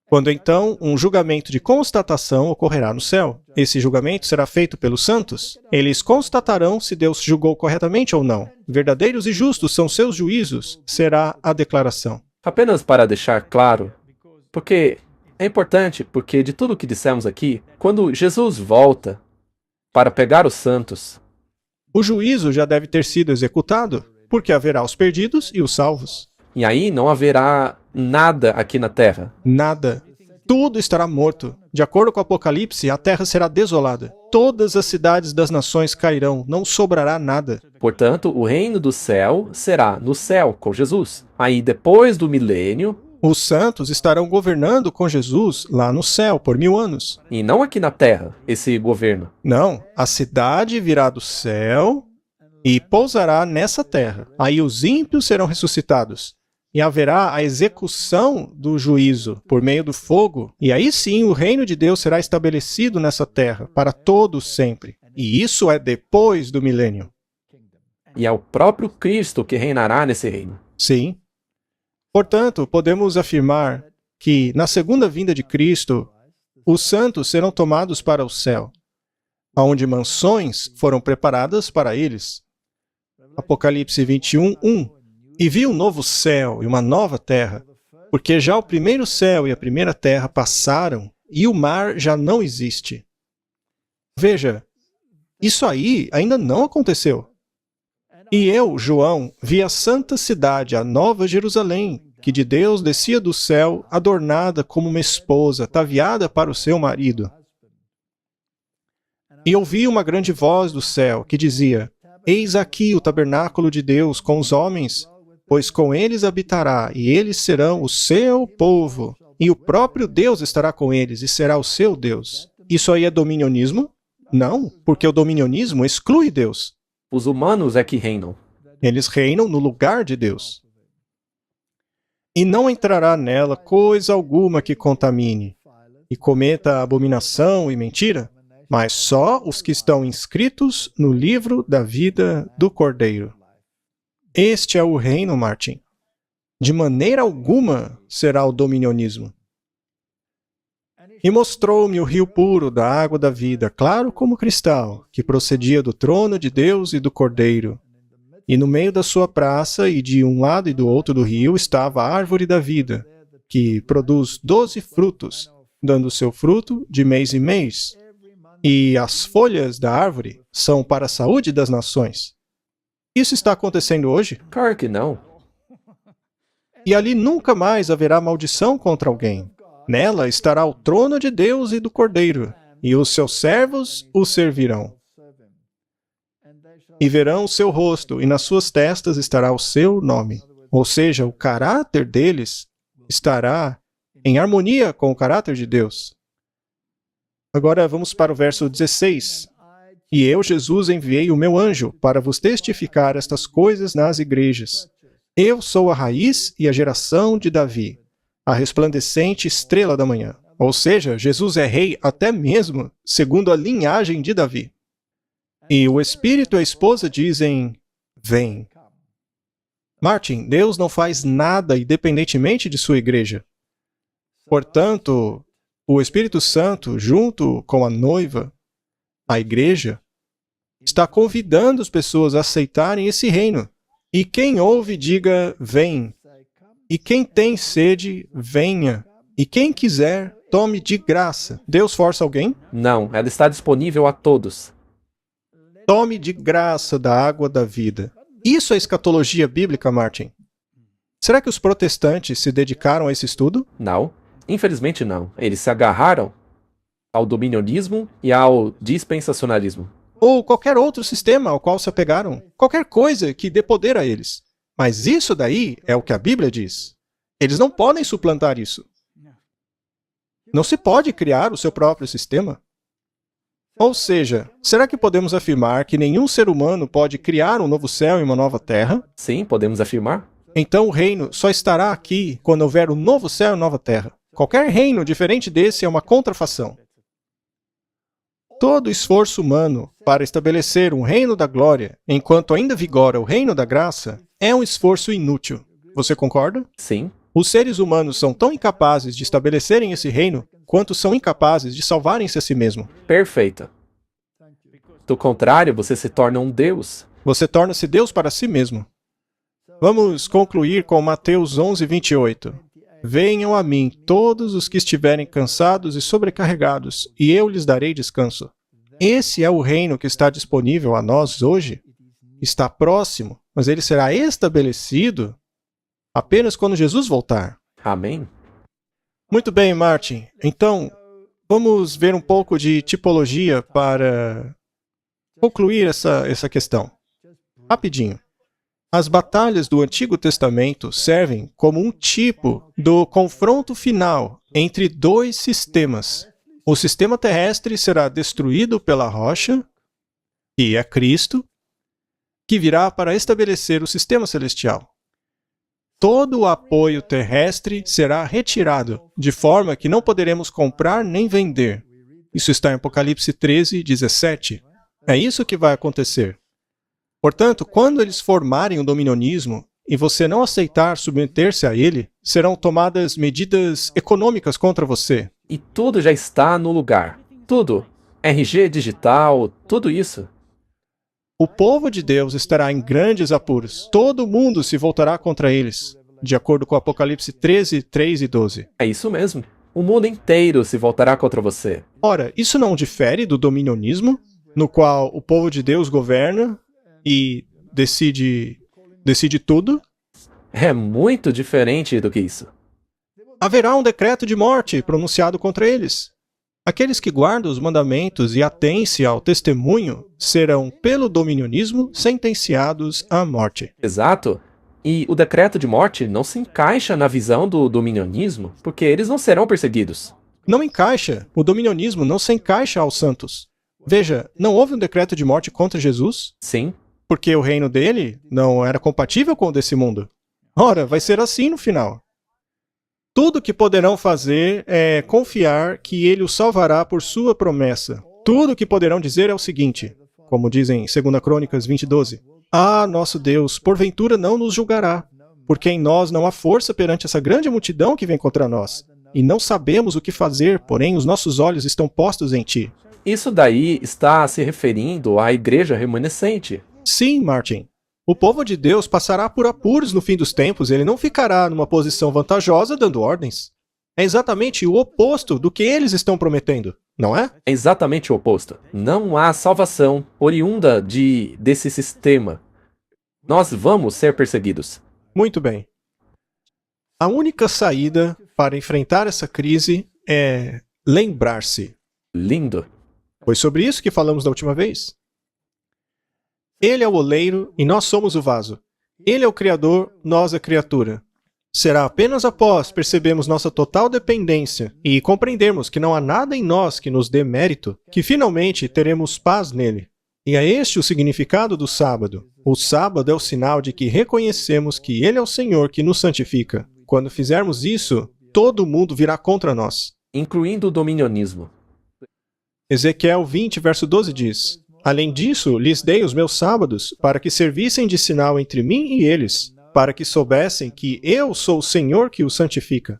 Quando então um julgamento de constatação ocorrerá no céu. Esse julgamento será feito pelos santos. Eles constatarão se Deus julgou corretamente ou não. Verdadeiros e justos são seus juízos, será a declaração. Apenas para deixar claro, porque é importante, porque de tudo o que dissemos aqui, quando Jesus volta para pegar os santos, o juízo já deve ter sido executado, porque haverá os perdidos e os salvos. E aí não haverá nada aqui na terra. Nada. Tudo estará morto. De acordo com o Apocalipse, a terra será desolada. Todas as cidades das nações cairão, não sobrará nada. Portanto, o reino do céu será no céu, com Jesus. Aí, depois do milênio, os santos estarão governando com Jesus lá no céu por 1000 anos. E não aqui na terra, esse governo. Não, a cidade virá do céu e pousará nessa terra. Aí os ímpios serão ressuscitados. E haverá a execução do juízo por meio do fogo. E aí sim o reino de Deus será estabelecido nessa terra, para todos sempre. E isso é depois do milênio. E é o próprio Cristo que reinará nesse reino. Sim. Portanto, podemos afirmar que na segunda vinda de Cristo, os santos serão tomados para o céu, onde mansões foram preparadas para eles. Apocalipse 21, 1. E vi um novo céu e uma nova terra, porque já o primeiro céu e a primeira terra passaram, e o mar já não existe. Veja, isso aí ainda não aconteceu. E eu, João, vi a santa cidade, a nova Jerusalém, que de Deus descia do céu, adornada como uma esposa, ataviada para o seu marido. E ouvi uma grande voz do céu, que dizia, Eis aqui o tabernáculo de Deus com os homens, pois com eles habitará, e eles serão o seu povo. E o próprio Deus estará com eles, e será o seu Deus. Isso aí é dominionismo? Não, porque o dominionismo exclui Deus. Os humanos é que reinam. Eles reinam no lugar de Deus. E não entrará nela coisa alguma que contamine, e cometa abominação e mentira, mas só os que estão inscritos no livro da vida do Cordeiro. Este é o reino, Martin. De maneira alguma será o dominionismo. E mostrou-me o rio puro da água da vida, claro como cristal, que procedia do trono de Deus e do Cordeiro. E no meio da sua praça, e de um lado e do outro do rio, estava a árvore da vida, que produz 12 frutos, dando seu fruto de mês em mês. E as folhas da árvore são para a saúde das nações. Isso está acontecendo hoje? Claro que não. E ali nunca mais haverá maldição contra alguém. Nela estará o trono de Deus e do Cordeiro, e os seus servos o servirão. E verão o seu rosto, e nas suas testas estará o seu nome. Ou seja, o caráter deles estará em harmonia com o caráter de Deus. Agora vamos para o verso 16. E eu, Jesus, enviei o meu anjo para vos testificar estas coisas nas igrejas. Eu sou a raiz e a geração de Davi, a resplandecente estrela da manhã. Ou seja, Jesus é rei até mesmo segundo a linhagem de Davi. E o Espírito e a esposa dizem, vem. Martin, Deus não faz nada independentemente de sua igreja. Portanto, o Espírito Santo, junto com a noiva, a igreja, está convidando as pessoas a aceitarem esse reino. E quem ouve, diga, vem. E quem tem sede, venha. E quem quiser, tome de graça. Deus força alguém? Não, ela está disponível a todos. Tome de graça da água da vida. Isso é escatologia bíblica, Martin? Será que os protestantes se dedicaram a esse estudo? Não, infelizmente não. Eles se agarraram ao dominionismo e ao dispensacionalismo. Ou qualquer outro sistema ao qual se apegaram? Qualquer coisa que dê poder a eles. Mas isso daí é o que a Bíblia diz. Eles não podem suplantar isso. Não se pode criar o seu próprio sistema. Ou seja, será que podemos afirmar que nenhum ser humano pode criar um novo céu e uma nova terra? Sim, podemos afirmar. Então o reino só estará aqui quando houver um novo céu e nova terra. Qualquer reino diferente desse é uma contrafação. Todo esforço humano para estabelecer um reino da glória, enquanto ainda vigora o reino da graça, é um esforço inútil. Você concorda? Sim. Os seres humanos são tão incapazes de estabelecerem esse reino quanto são incapazes de salvarem-se a si mesmo. Perfeita. Do contrário, você se torna um Deus. Você torna-se Deus para si mesmo. Vamos concluir com Mateus 11:28. Venham a mim todos os que estiverem cansados e sobrecarregados, e eu lhes darei descanso. Esse é o reino que está disponível a nós hoje. Está próximo, mas ele será estabelecido apenas quando Jesus voltar. Amém? Muito bem, Martin. Então, vamos ver um pouco de tipologia para concluir essa questão. Rapidinho. As batalhas do Antigo Testamento servem como um tipo do confronto final entre dois sistemas. O sistema terrestre será destruído pela rocha, que é Cristo, que virá para estabelecer o sistema celestial. Todo o apoio terrestre será retirado, de forma que não poderemos comprar nem vender. Isso está em Apocalipse 13:17. É isso que vai acontecer. Portanto, quando eles formarem o dominionismo e você não aceitar submeter-se a ele, serão tomadas medidas econômicas contra você. E tudo já está no lugar. Tudo. RG digital, tudo isso. O povo de Deus estará em grandes apuros. Todo mundo se voltará contra eles, de acordo com Apocalipse 13:3 e 12. É isso mesmo. O mundo inteiro se voltará contra você. Ora, isso não difere do dominionismo, no qual o povo de Deus governa e decide tudo? É muito diferente do que isso. Haverá um decreto de morte pronunciado contra eles. Aqueles que guardam os mandamentos e atêm-se ao testemunho serão, pelo dominionismo, sentenciados à morte. Exato. E o decreto de morte não se encaixa na visão do dominionismo, porque eles não serão perseguidos. Não encaixa. O dominionismo não se encaixa aos santos. Veja, não houve um decreto de morte contra Jesus? Sim. Porque o reino dele não era compatível com o desse mundo. Ora, vai ser assim no final. Tudo que poderão fazer é confiar que ele os salvará por sua promessa. Tudo que poderão dizer é o seguinte, como dizem em 2 Crônicas 20:12. Ah, nosso Deus, porventura não nos julgará, porque em nós não há força perante essa grande multidão que vem contra nós. E não sabemos o que fazer, porém os nossos olhos estão postos em ti. Isso daí está se referindo à igreja remanescente. Sim, Martin. O povo de Deus passará por apuros no fim dos tempos, ele não ficará numa posição vantajosa dando ordens. É exatamente o oposto do que eles estão prometendo, não é? É exatamente o oposto. Não há salvação oriunda desse sistema. Nós vamos ser perseguidos. Muito bem. A única saída para enfrentar essa crise é lembrar-se. Lindo. Foi sobre isso que falamos da última vez. Ele é o oleiro e nós somos o vaso. Ele é o Criador, nós a criatura. Será apenas após percebermos nossa total dependência e compreendermos que não há nada em nós que nos dê mérito, que finalmente teremos paz nele. E é este o significado do sábado. O sábado é o sinal de que reconhecemos que ele é o Senhor que nos santifica. Quando fizermos isso, todo mundo virá contra nós. Incluindo o dominionismo. Ezequiel 20, verso 12 diz: Além disso, lhes dei os meus sábados, para que servissem de sinal entre mim e eles, para que soubessem que eu sou o Senhor que os santifica.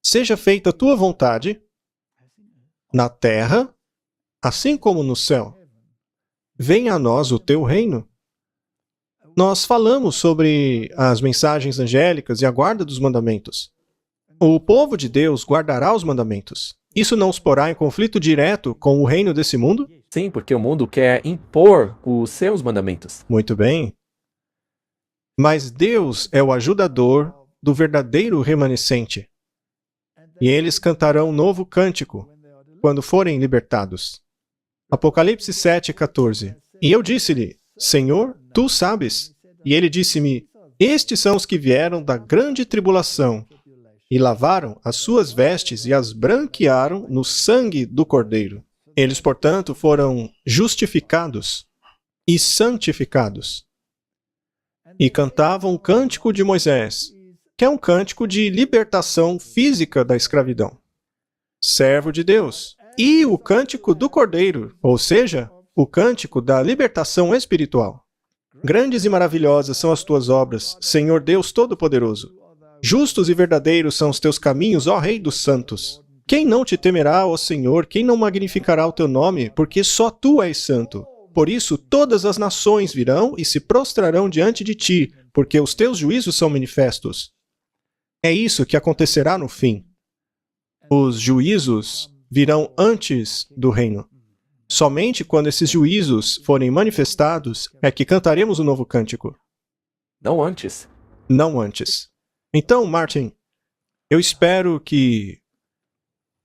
Seja feita a tua vontade, na terra, assim como no céu. Venha a nós o teu reino. Nós falamos sobre as mensagens angélicas e a guarda dos mandamentos. O povo de Deus guardará os mandamentos. Isso não os porá em conflito direto com o reino desse mundo? Sim, porque o mundo quer impor os seus mandamentos. Muito bem. Mas Deus é o ajudador do verdadeiro remanescente. E eles cantarão um novo cântico quando forem libertados. Apocalipse 7:14. E eu disse-lhe, Senhor, tu sabes. E ele disse-me, estes são os que vieram da grande tribulação e lavaram as suas vestes e as branquearam no sangue do Cordeiro. Eles, portanto, foram justificados e santificados. E cantavam o cântico de Moisés, que é um cântico de libertação física da escravidão. Servo de Deus. E o cântico do Cordeiro, ou seja, o cântico da libertação espiritual. Grandes e maravilhosas são as tuas obras, Senhor Deus Todo-Poderoso. Justos e verdadeiros são os teus caminhos, ó Rei dos Santos. Quem não te temerá, ó Senhor? Quem não magnificará o teu nome? Porque só tu és santo. Por isso, todas as nações virão e se prostrarão diante de ti, porque os teus juízos são manifestos. É isso que acontecerá no fim. Os juízos virão antes do reino. Somente quando esses juízos forem manifestados é que cantaremos o novo cântico. Não antes. Não antes. Então, Martin, eu espero que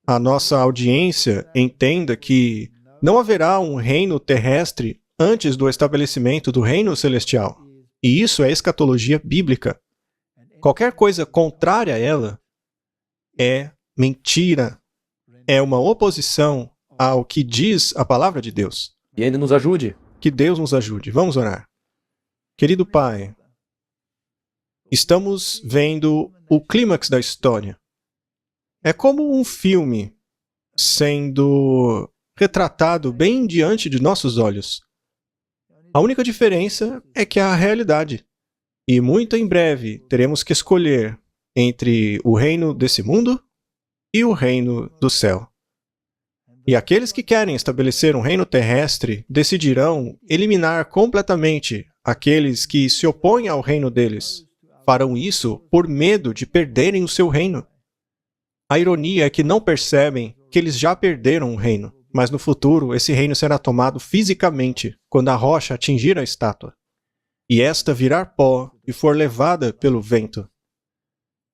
a nossa audiência entenda que não haverá um reino terrestre antes do estabelecimento do reino celestial. E isso é escatologia bíblica. Qualquer coisa contrária a ela é mentira. É uma oposição ao que diz a palavra de Deus. E ele nos ajude. Que Deus nos ajude. Vamos orar. Querido Pai, estamos vendo o clímax da história. É como um filme sendo retratado bem diante de nossos olhos. A única diferença é que há a realidade. E muito em breve teremos que escolher entre o reino desse mundo e o reino do céu. E aqueles que querem estabelecer um reino terrestre decidirão eliminar completamente aqueles que se opõem ao reino deles. Farão isso por medo de perderem o seu reino. A ironia é que não percebem que eles já perderam o reino, mas no futuro esse reino será tomado fisicamente quando a rocha atingir a estátua, e esta virar pó e for levada pelo vento.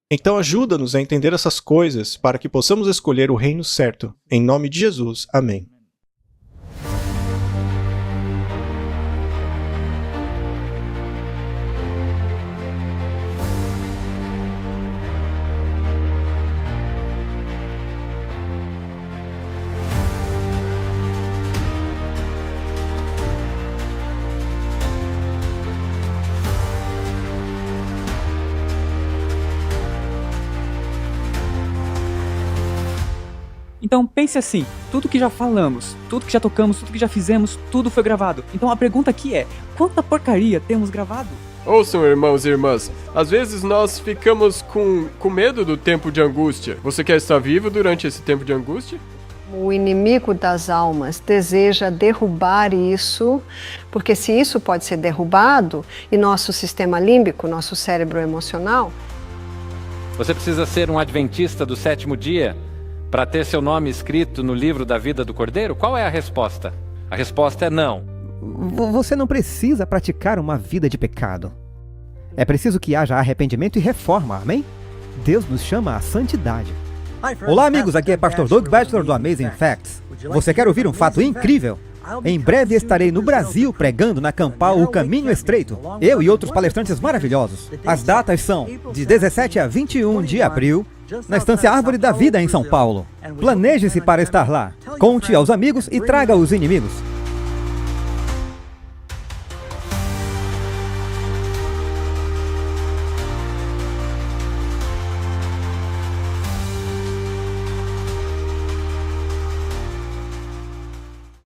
Então ajuda-nos a entender essas coisas para que possamos escolher o reino certo. Em nome de Jesus. Amém. Então pense assim, tudo que já falamos, tudo que já tocamos, tudo que já fizemos, tudo foi gravado. Então a pergunta aqui é, quanta porcaria temos gravado? Ouçam, irmãos e irmãs, às vezes nós ficamos com medo do tempo de angústia. Você quer estar vivo durante esse tempo de angústia? O inimigo das almas deseja derrubar isso, porque se isso pode ser derrubado, e nosso sistema límbico, nosso cérebro emocional... Você precisa ser um adventista do sétimo dia para ter seu nome escrito no livro da vida do Cordeiro? Qual é a resposta? A resposta é não. Você não precisa praticar uma vida de pecado. É preciso que haja arrependimento e reforma, amém? Deus nos chama à santidade. Olá amigos, aqui é Pastor Doug Batchelor do Amazing Facts. Você quer ouvir um fato incrível? Em breve estarei no Brasil pregando na Campal O Caminho Estreito. Eu e outros palestrantes maravilhosos. As datas são de 17 a 21 de abril, na Estância Árvore da Vida em São Paulo. Planeje-se para estar lá. Conte aos amigos e traga os inimigos.